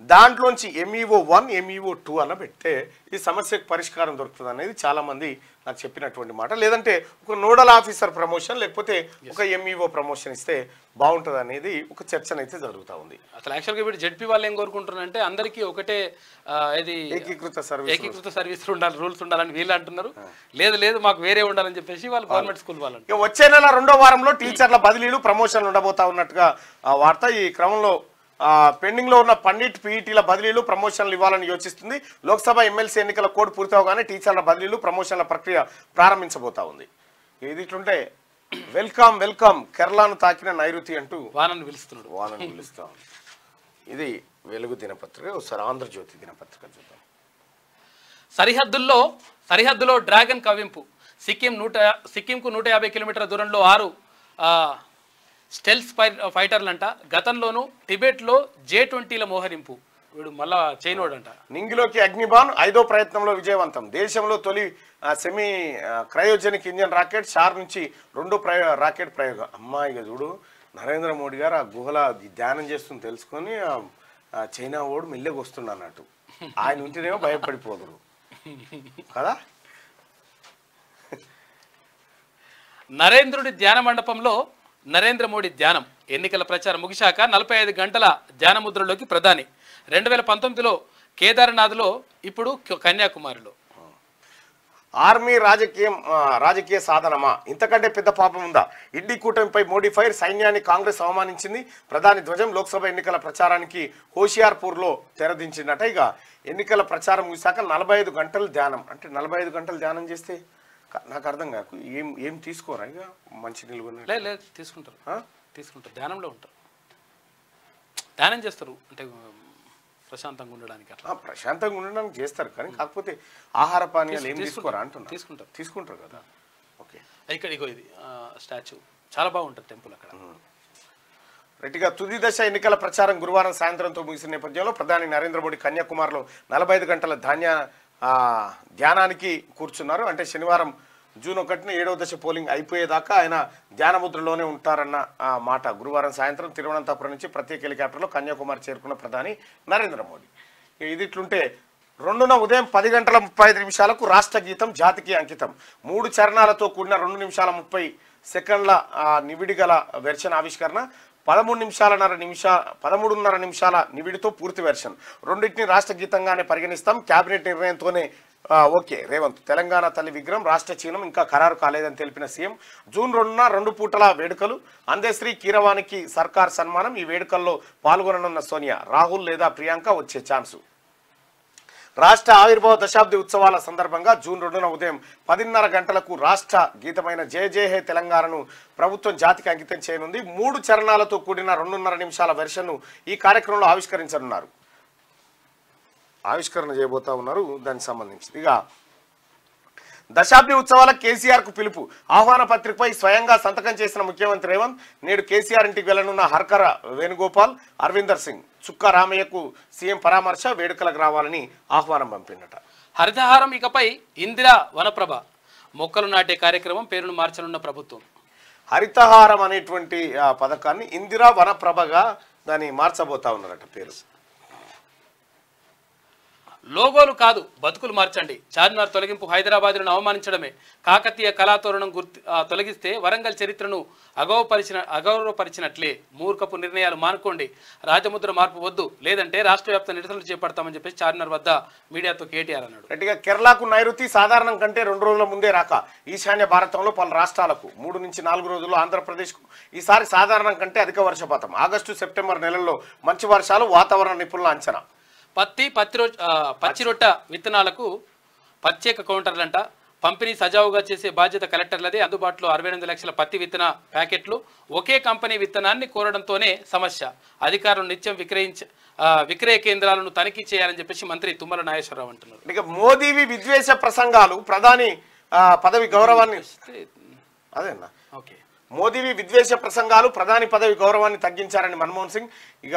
దాంట్లోంచి ఎంఈఓ 1 ఎంఈఓ 2 అన్న పెడితే ఈ సమస్యకు పరిష్కారం దొరుకుతుంది అనేది చాలా మంది నాకు చెప్పినటువంటి మాట. లేదంటే ఒక నోడల్ ఆఫీసర్ ప్రమోషన్ లేకపోతే ఒక ఎంఈఓ ప్రమోషన్ ఇస్తే బాగుంటుంది అనేది ఒక చర్చనైతే జరుగుతూ ఉంది. అసలు యాక్చువల్గా ఇప్పుడు జెడ్పీ వాళ్ళు ఏం కోరుకుంటున్నారంటే అందరికీ ఒకటే ఇది ఏకీకృత సర్వీస్ ఉండాలి, రూల్స్ ఉండాలని వీళ్ళు అంటున్నారు. లేదు మాకు వేరే ఉండాలని చెప్పేసి వాళ్ళు గవర్నమెంట్ స్కూల్ వాళ్ళు. వచ్చే నెల 2వ వారంలో టీచర్ల బదిలీలు ప్రమోషన్లు ఉండబోతా ఉన్నట్టుగా వార్త. ఈ క్రమంలో పెండింగ్ లో ఉన్న పండిట్ పీఈటీల బదిలీలు ప్రమోషన్లు ఇవ్వాలని యోచిస్తుంది. లోక్సభ ఎమ్మెల్సీ ఎన్నికల కోడ్ పూర్తవగానే టీచర్ల బదిలీలు ప్రమోషన్ల ప్రక్రియ ప్రారంభించబోతా ఉంది. ఇది ఇట్లుంటే వెల్కమ్ వెల్కమ్ కేరళను తాకిన నైరుతి అంటూ వానను పిలుస్తా ఉంది. ఇది వెలుగు దినపత్రిక. ఒకసారి ఆంధ్రజ్యోతి దినపత్రిక చూద్దాం. సరిహద్దులో డ్రాగన్ కవ్వింపు. సిక్కింకు 150 కిలోమీటర్ల దూరంలో 6 స్టెల్త్ ఫైటర్లంట. గతంలోనూ టిబెట్లో J-20ల మోహరింపు. వీడు మళ్ళా చైనోడంట. నింగిలోకి అగ్నిబాన్ 5వ ప్రయత్నంలో విజయవంతం. దేశంలో తొలి semi cryogenic engine rocket SHAR నుంచి 2వ రాకెట్ ప్రయోగం. అమ్మాయిగా చూడు, నరేంద్ర మోడీ గారు ఆ గుహల ధ్యానం చేస్తుంది తెలుసుకొని చైనా ఓడు మెల్లగా వస్తుండ అన్నట్టు. ఆయన ఉంటేనేమో భయపడిపోదురు కదా. నరేంద్రుడి ధ్యాన మండపంలో నరేంద్ర మోడీ ధ్యానం. ఎన్నికల ప్రచారం ముగిశాక 45 గంటల ధ్యాన ముద్రలోకి ప్రధాని. 2019లో కేదార్నాథ్లో, ఇప్పుడు కన్యాకుమారిలో. ఆర్మీ రాజకీయ సాధనమా? ఇంతకంటే పెద్ద పాపం ఉందా? ఇండి కూటమిపై మోడీ ఫైర్. సైన్యాన్ని కాంగ్రెస్ అవమానించింది. ప్రధాని ధ్వజం. లోక్సభ ఎన్నికల ప్రచారానికి హోషియార్పూర్లో తెరదించిందట. ఇక ఎన్నికల ప్రచారం ముగిశాక 45 గంటలు ధ్యానం. అంటే 45 గంటలు ధ్యానం చేస్తే నాకు అర్థం కాకు. ఏం తీసుకోరా ఇక మంచి నిలువ తీసుకుంటారు ధ్యానంలో ఉంటారు. ధ్యానం చేస్తారు అంటే ప్రశాంతంగా ఉండడానికి. అట్లా ప్రశాంతంగా ఉండడానికి చేస్తారు, కానీ కాకపోతే ఆహార పానీయాలు ఏం తీసుకోరా అంటున్నా. తీసుకుంటారు కదా. ఓకే, ఇక్కడ ఇగో ఇది స్టాచ్యూ చాలా బాగుంటుంది టెంపుల్ అక్కడ. రెట్టిగా తుది దశ ఎన్నికల ప్రచారం గురువారం సాయంత్రంతో ముగిసిన నేపథ్యంలో ప్రధాని నరేంద్ర మోడీ కన్యాకుమారిలో 45 గంటల ధ్యానానికి కూర్చున్నారు. అంటే శనివారం జూన్ 1న 7వ దశ పోలింగ్ అయిపోయేదాకా ఆయన ధ్యానముద్రలోనే ఉంటారన్న మాట. గురువారం సాయంత్రం తిరువనంతపురం నుంచి ప్రత్యేక హెలికాప్టర్లో కన్యాకుమారి చేరుకున్న ప్రధాని నరేంద్ర మోడీ. ఇది ఇట్లుంటే 2న ఉదయం 10 గంటల 35 నిమిషాలకు రాష్ట్ర గీతం జాతికి అంకితం. 3 చరణాలతో కూడిన 2 నిమిషాల 30 సెకండ్ల నివిడిగల వెర్షన్ ఆవిష్కరణ. 13.5 నిమిషాల నివిడితో పూర్తి వెర్షన్. రెండింటిని రాష్ట్ర గీతంగానే పరిగణిస్తాం. కేబినెట్ నిర్ణయంతోనే ఓకే రేవంత్. తెలంగాణ తల్లి విగ్రహం రాష్ట్ర చిహ్నం ఇంకా ఖరారు కాలేదని తెలిపిన సీఎం. జూన్ 2న 2 పూటల వేడుకలు. అందశ్రీ కీరవానికి సర్కార్ సన్మానం. ఈ వేడుకల్లో పాల్గొననున్న సోనియా. రాహుల్ లేదా ప్రియాంక వచ్చే ఛాన్సు. రాష్ట్ర ఆవిర్భావ దశాబ్ది ఉత్సవాల సందర్భంగా జూన్ 2న ఉదయం 10:30 గంటలకు రాష్ట్ర గీతమైన జయ జయ హే తెలంగాణను ప్రభుత్వం జాతికి అంకితం చేయనుంది. 3 చరణాలతో కూడిన 2.5 నిమిషాల వెర్షన్ను ఈ కార్యక్రమంలో ఆవిష్కరణ చేయబోతా ఉన్నారు. దానికి సంబంధించి ఇక దశాబ్ది ఉత్సవాలకు కేసీఆర్కు పిలుపు. ఆహ్వాన పత్రికపై స్వయంగా సంతకం చేసిన ముఖ్యమంత్రి రేవంత్ నేడు కేసీఆర్ ఇంటికి వెళ్లనున్న హర్కర వేణుగోపాల్, అరవిందర్ సింగ్, చుక్క రామయ్యకు సీఎం పరామర్శ. వేడుకలకు రావాలని ఆహ్వానం పంపినట. హరితహారం ఇకపై ఇందిరా వనప్రభ. మొక్కలు నాటే కార్యక్రమం పేరును మార్చనున్న ప్రభుత్వం. హరితహారం అనేటువంటి పథకాన్ని ఇందిరా వనప్రభగా దాన్ని మార్చబోతా ఉన్నారట పేరు. లోగోలు కాదు బతుకులు మార్చండి. చార్మినార్ తొలగింపు హైదరాబాద్ను అవమానించడమే. కాకతీయ కళాతోరణం తొలగిస్తే వరంగల్ చరిత్రను అగౌరవపరిచినట్లే. మూర్ఖపు నిర్ణయాలు మానుకోండి. రాజముద్ర మార్పు వద్దు, లేదంటే రాష్ట్ర వ్యాప్త నిరసనలు చేపడతామని చెప్పేసి చార్మినార్ వద్ద మీడియాతో కేటీఆర్ అన్నాడు. గట్టిగా కేరళకు నైరుతి సాధారణం కంటే 2 రోజుల ముందే రాక. ఈశాన్య భారతంలో పలు రాష్ట్రాలకు 3 నుంచి 4 రోజుల్లో ఆంధ్రప్రదేశ్కు ఈసారి సాధారణం కంటే అధిక వర్షపాతం. ఆగస్టు సెప్టెంబర్ నెలల్లో మంచి వర్షాలు. వాతావరణ నిపుణుల అంచనా. పచ్చి రొట్ట విత్తనాలకు ప్రత్యేక కౌంటర్లంట. పంపిణీ సజావుగా చేసే బాధ్యత కలెక్టర్లదే. అందుబాటులో 68 లక్షల పత్తి విత్తన ప్యాకెట్లు. ఒకే కంపెనీ విత్తనాన్ని కోరడంతోనే సమస్య. అధికారులు నిత్యం విక్రయ కేంద్రాలను తనిఖీ చేయాలని చెప్పేసి మంత్రి తుమ్మల నాగేశ్వరరావు అంటున్నారు. ఇక మోదీవి విద్వేష ప్రసంగాలు ప్రధాని పదవి గౌరవాన్ని అదేనా ఓకే మోదీవి విద్వేష ప్రసంగాలు ప్రధాని పదవి గౌరవాన్ని తగ్గించారని మన్మోహన్ సింగ్. ఇక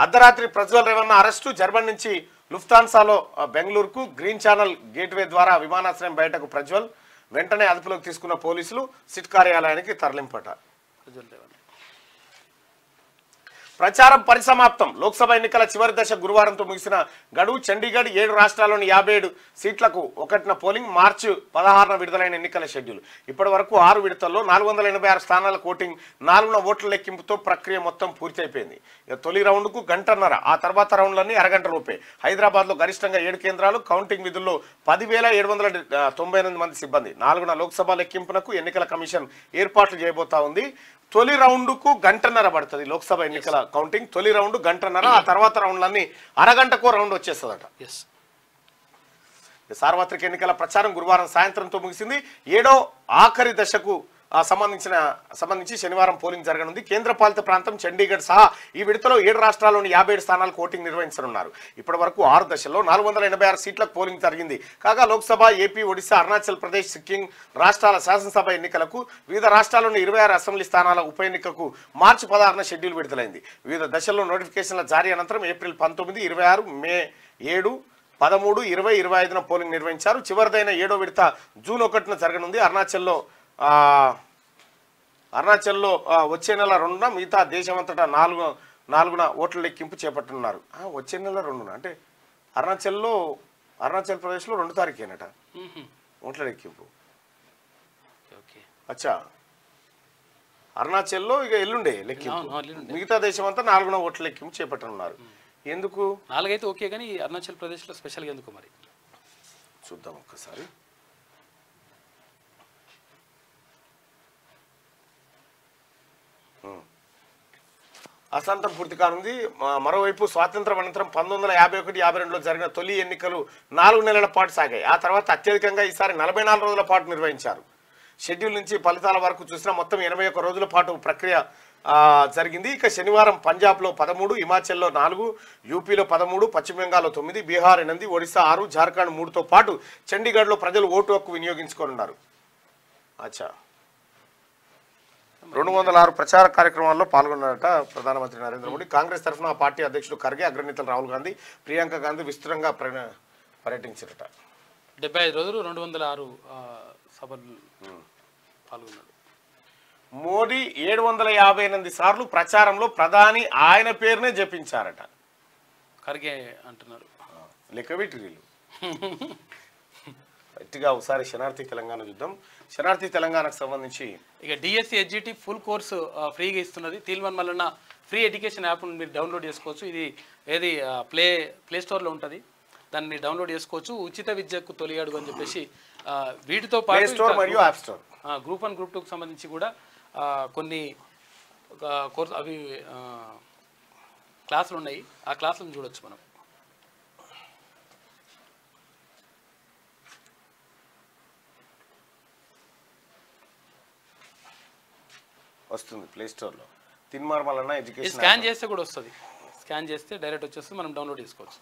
అర్ధరాత్రి ప్రజ్వల్ రేవన్న అరెస్టు. జర్మన్ నుంచి లుఫ్తాన్సాలో బెంగళూరుకు గ్రీన్ ఛానల్ గేట్వే ద్వారా విమానాశ్రయం బయటకు ప్రజ్వల్. వెంటనే అదుపులోకి తీసుకున్న పోలీసులు సిట్ కార్యాలయానికి తరలింపట. ప్రచారం పరిసమాప్తం. లోక్సభ ఎన్నికల చివరి దశ గురువారంతో ముగిసిన గడువు. చండీగఢ్ 7 రాష్ట్రాల్లోని 57 సీట్లకు 1న పోలింగ్. మార్చి 16న విడుదలైన ఎన్నికల షెడ్యూల్. ఇప్పటి వరకు 6 విడతల్లో 486 స్థానాలకు ఓటింగ్. 4న ఓట్ల లెక్కింపుతో ప్రక్రియ మొత్తం పూర్తి అయిపోయింది. తొలి రౌండ్కు గంటన్నర, ఆ తర్వాత రౌండ్లన్నీ అరగంట లోపే. హైదరాబాద్లో గరిష్టంగా 7 కేంద్రాలు. కౌంటింగ్ విధుల్లో 10,798 మంది సిబ్బంది. 4న లోక్సభ లెక్కింపునకు ఎన్నికల కమిషన్ ఏర్పాట్లు చేయబోతా ఉంది. తొలి రౌండ్కు గంటన్నర పడుతుంది లోక్సభ ఎన్నికల కౌంటింగ్. తొలి రౌండ్ గంటన్నర, ఆ తర్వాత రౌండ్లన్నీ అరగంటకో రౌండ్ వచ్చేస్తుందట. సార్వత్రిక ఎన్నికల ప్రచారం గురువారం సాయంత్రంతో ముగిసింది. 7వ ఆఖరి దశకు సంబంధించి శనివారం పోలింగ్ జరగనుంది. కేంద్రపాలిత ప్రాంతం చండీగఢ్ సహా ఈ విడతలో 7 రాష్ట్రాల్లోని 57 స్థానాలకు ఓటింగ్ నిర్వహించనున్నారు. ఇప్పటి వరకు 6 దశల్లో 486 సీట్లకు పోలింగ్ జరిగింది. కాగా లోక్సభ, ఏపీ, ఒడిశా, అరుణాచల్ ప్రదేశ్, సిక్కిం రాష్ట్రాల శాసనసభ ఎన్నికలకు, వివిధ రాష్ట్రాల్లోని 26 అసెంబ్లీ స్థానాల ఉప ఎన్నికకు మార్చి 16న షెడ్యూల్ విడుదలైంది. వివిధ దశల్లో నోటిఫికేషన్ల జారీ అనంతరం ఏప్రిల్ 19, 26, మే 7, 13, 20, 25న పోలింగ్ నిర్వహించారు. చివరిదైన 7వ విడత జూన్ 1న జరగనుంది. అరుణాచల్లో వచ్చే నెల 2న, మిగతా దేశమంతటా 4న ఓట్ల లెక్కింపు చేపట్టనున్నారు. వచ్చే నెల 2న అంటే అరుణాచల్ ప్రదేశ్లో 2 తారీఖేనట ఓట్ల లెక్కింపు. అచ్చా, అరుణాచల్లో ఇక ఎల్లుండే లెక్కింపు, మిగతా దేశమంతా 4న ఓట్ల లెక్కింపు చేపట్టనున్నారు. ఎందుకు 4 అయితే ఓకే, కానీ అరుణాచల్ ప్రదేశ్లో స్పెషల్గా ఎందుకు మరి చూద్దాం ఒక్కసారి. అశాంతం పూర్తి కానుంది. మరోవైపు స్వాతంత్రం అనంతరం 1951-52లో జరిగిన తొలి ఎన్నికలు 4 నెలల పాటు సాగాయి. ఆ తర్వాత అత్యధికంగా ఈసారి 44 రోజుల పాటు నిర్వహించారు. షెడ్యూల్ నుంచి ఫలితాల వరకు చూసినా మొత్తం 81 రోజుల పాటు ప్రక్రియ జరిగింది. ఇక శనివారం పంజాబ్లో 13, హిమాచల్లో 4, యూపీలో 13, పశ్చిమ బెంగాల్లో 9, బీహార్ 8, ఒడిశా 6, జార్ఖండ్ 3తో పాటు చండీగఢ్లో ప్రజలు ఓటు హక్కు వినియోగించుకోనున్నారు. అచ్చా, 206 ప్రచార కార్యక్రమాల్లో పాల్గొన్నారట ప్రధానమంత్రి నరేంద్ర మోడీ. కాంగ్రెస్ తరఫున ఆ పార్టీ అధ్యక్షుడు ఖర్గే, అగ్రనేతలు రాహుల్ గాంధీ, ప్రియాంక గాంధీ విస్తృతంగా పర్యటించారట. 75 రోజులు 206 సభలు పాల్గొన్నాడు. మోడీ 758 సార్లు ప్రచారంలో ప్రధాని ఆయన పేరునే జపించారట. ఖర్గే అంటున్నారు. లెక్కబెట్టి వీళ్ళు గట్టిగా ఒకసారి శనార్థి తెలంగాణ చూద్దాం. శనార్థి తెలంగాణకు సంబంధించి ఇక డిఎస్సి హెచ్జిటి ఫుల్ కోర్సు ఫ్రీగా ఇస్తున్నది. తీల్వన్ మల్లన్న ఫ్రీ ఎడ్యుకేషన్ యాప్ను మీరు డౌన్లోడ్ చేసుకోవచ్చు. ఇది ఏది ప్లే స్టోర్లో ఉంటుంది, దాన్ని డౌన్లోడ్ చేసుకోవచ్చు. ఉచిత విద్యకు తొలి అడుగు అని చెప్పేసి వీటితో పాటు మరియు యాప్ స్టోర్, గ్రూప్ 1, గ్రూప్ 2కు సంబంధించి కూడా కొన్ని కోర్సు అవి క్లాసులు ఉన్నాయి. ఆ క్లాసులను చూడొచ్చు మనం. వస్తుంది ప్లే స్టోర్లో. తిన్మార్ మల్లన్న ఎడ్యుకేషన్ స్కాన్ చేస్తే కూడా వస్తుంది. స్కాన్ చేస్తే డైరెక్ట్ వచ్చేస్తుంది, మనం డౌన్లోడ్ చేసుకోవచ్చు.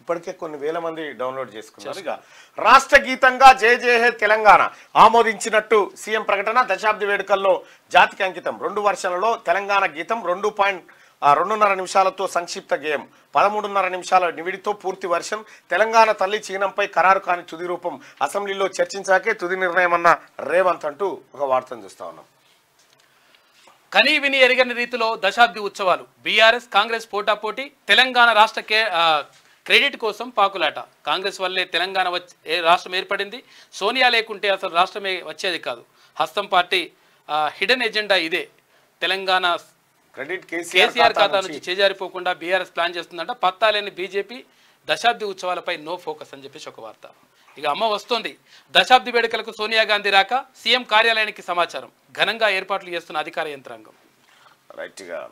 ఇప్పటికే కొన్ని వేల మంది డౌన్లోడ్ చేసుకున్నారు. ఇక రాష్ట్ర గీతంగా జయ జయ హే తెలంగాణ ఆమోదించినట్టు సీఎం ప్రకటన. దశాబ్ది వేడుకల్లో జాతికి అంకితం. 2 వర్షాలలో తెలంగాణ గీతం 2.5 నిమిషాలతో సంక్షిప్త గేయం, 13.5 నిమిషాల నివిడితో పూర్తి వర్షం. తెలంగాణ తల్లి చీనంపై ఖరారు కాని తుది రూపం, అసెంబ్లీలో చర్చించాకే తుది నిర్ణయం అన్న రేవంత్ అంటూ ఒక వార్తను చూస్తా ఉన్నాం. కనీ విని ఎరగని రీతిలో దశాబ్ది ఉత్సవాలు. బీఆర్ఎస్ కాంగ్రెస్ పోటాపోటీ. తెలంగాణ రాష్ట్ర క్రెడిట్ కోసం పాకులాట. కాంగ్రెస్ వల్లే తెలంగాణ రాష్ట్రం ఏర్పడింది. సోనియా లేకుంటే అసలు రాష్ట్రమే వచ్చేది కాదు. హస్తం పార్టీ హిడెన్ ఎజెండా ఇదే. తెలంగాణ క్రెడిట్ కేసీఆర్ ఖాతా నుంచి చేజారిపోకుండా బీఆర్ఎస్ ప్లాన్ చేస్తుందంట. పత్తాలేని బీజేపీ దశాబ్ది ఉత్సవాలపై నో ఫోకస్ అని చెప్పేసి ఒక వార్త. ఇక అమ్మ వస్తోంది. దశాబ్ది వేడుకలకు సోనియా గాంధీ రాక సీఎం కార్యాలయానికి సమాచారం. ఘనంగా ఏర్పాట్లు చేస్తున్న అధికార యంత్రాంగం. రైట్గా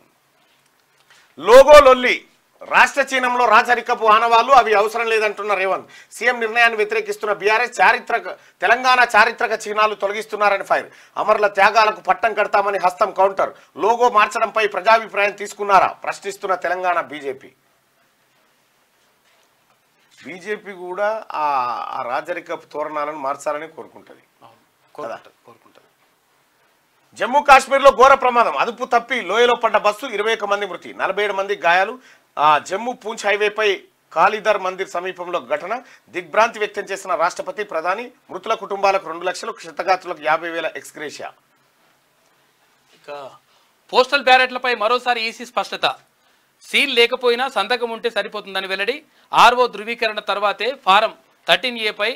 లోగో లొల్లి. రాష్ట్ర చీనంలో రాచరికపు ఆనవాళ్లు, అవి అవసరం లేదంటున్న రేవంత్. సీఎం నిర్ణయాన్ని వ్యతిరేకిస్తున్న బీఆర్ఎస్ తెలంగాణ చారిత్రక చిహ్నాలు తొలగిస్తున్నారని ఫైర్. అమరుల త్యాగాలకు పట్టం కడతామని హస్తం కౌంటర్. లోగో మార్చడంపై ప్రజాభిప్రాయం తీసుకున్నారా ప్రశ్నిస్తున్న తెలంగాణ బీజేపీ. బీజేపీ కూడా ఆ రాజరికపు తోరణాలను మార్చాలని కోరుకుంటుంది. జమ్మూ కాశ్మీర్లో ఘోర ప్రమాదం. అదుపు తప్పి లోయలో పడ్డ బస్సు, 21 మంది మృతి, 47 మంది గాయాలు. జమ్మూ పూంచ్ హైవేపై కాళీధర్ మందిర్ సమీపంలో ఘటన. దిగ్భ్రాంతి వ్యక్తం చేసిన రాష్ట్రపతి, ప్రధాని. మృతుల కుటుంబాలకు 2 లక్షలు, క్షతగాత్రులకు 50,000 ఎక్స్గ్రేషియా. ఇక పోస్టల్ బ్యాలెట్లపై మరోసారి ఈసీ స్పష్టత. సీల్ లేకపోయినా సంతకం ఉంటే సరిపోతుందని వెల్లడి. ఆర్ఓ ధృవీకరణ తర్వాతే ఫారం 13A పై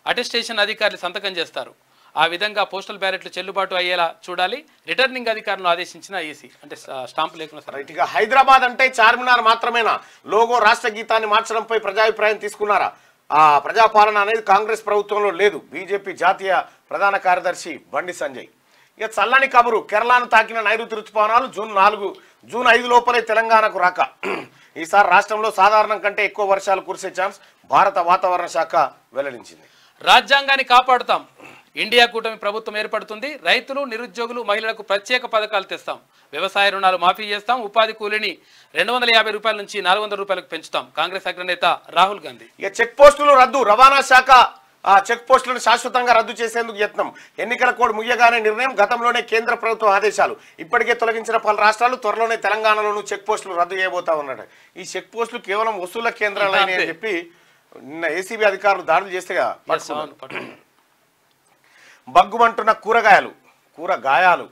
అటెస్టేషన్ అధికారులు సంతకం చేస్తారు. ఆ విధంగా పోస్టల్ బ్యాలెట్లు చెల్లుబాటు అయ్యేలా చూడాలి రిటర్నింగ్ అధికారులను ఆదేశించిన ఈసీ. అంటే స్టాంప్ లేకుండా. రైట్గా హైదరాబాద్ అంటే చార్మినార్ మాత్రమేనా? లోగో రాష్ట్ర గీతాన్ని మార్చడంపై ప్రజాభిప్రాయం తీసుకున్నారా? ప్రజాపాలన అనేది కాంగ్రెస్ ప్రభుత్వంలో లేదు. బీజేపీ జాతీయ ప్రధాన కార్యదర్శి బండి సంజయ్. ఇక చల్లని కబురు, కేరళను తాకిన నైరుతి రుతుపవనాలు జూన్ 5 లోపలే తెలంగాణకు రాక. ఈసారి రాష్ట్రంలో సాధారణం కంటే ఎక్కువ వర్షాలు కురిసే ఛాన్స్ భారత వాతావరణ శాఖ వెల్లడించింది. రాజ్యాంగాన్ని కాపాడుతాం, ఇండియా కూటమి ప్రభుత్వం ఏర్పడుతుంది, రైతులు నిరుద్యోగులు మహిళలకు ప్రత్యేక పథకాలు తెస్తాం, వ్యవసాయ రుణాలు మాఫీ చేస్తాం, ఉపాధి కూలీని 250 రూపాయల నుంచి 400 రూపాయలకు పెంచుతాం. కాంగ్రెస్ అగ్రనేత రాహుల్ గాంధీ. ఇక చెక్ పోస్టులు రద్దు, రవాణా శాఖ చెక్ పోస్టులను శాశ్వతంగా రద్దు చేసేందుకు యత్నం. ఎన్నికల కోడ్ ముగియగానే నిర్ణయం, గతంలోనే కేంద్ర ప్రభుత్వం ఆదేశాలు. ఇప్పటికే తొలగించిన పలు రాష్ట్రాలు త్వరలోనే తెలంగాణలోనూ చెక్ పోస్టులు రద్దు చేయబోతా ఉన్నాడు. ఈ చెక్ పోస్టులు కేవలం వసూళ్ల కేంద్రాలని అని చెప్పి నిన్న ఏసీబీ అధికారులు దాడులు చేస్తే బగ్గుమంటున్న కూరగాయలు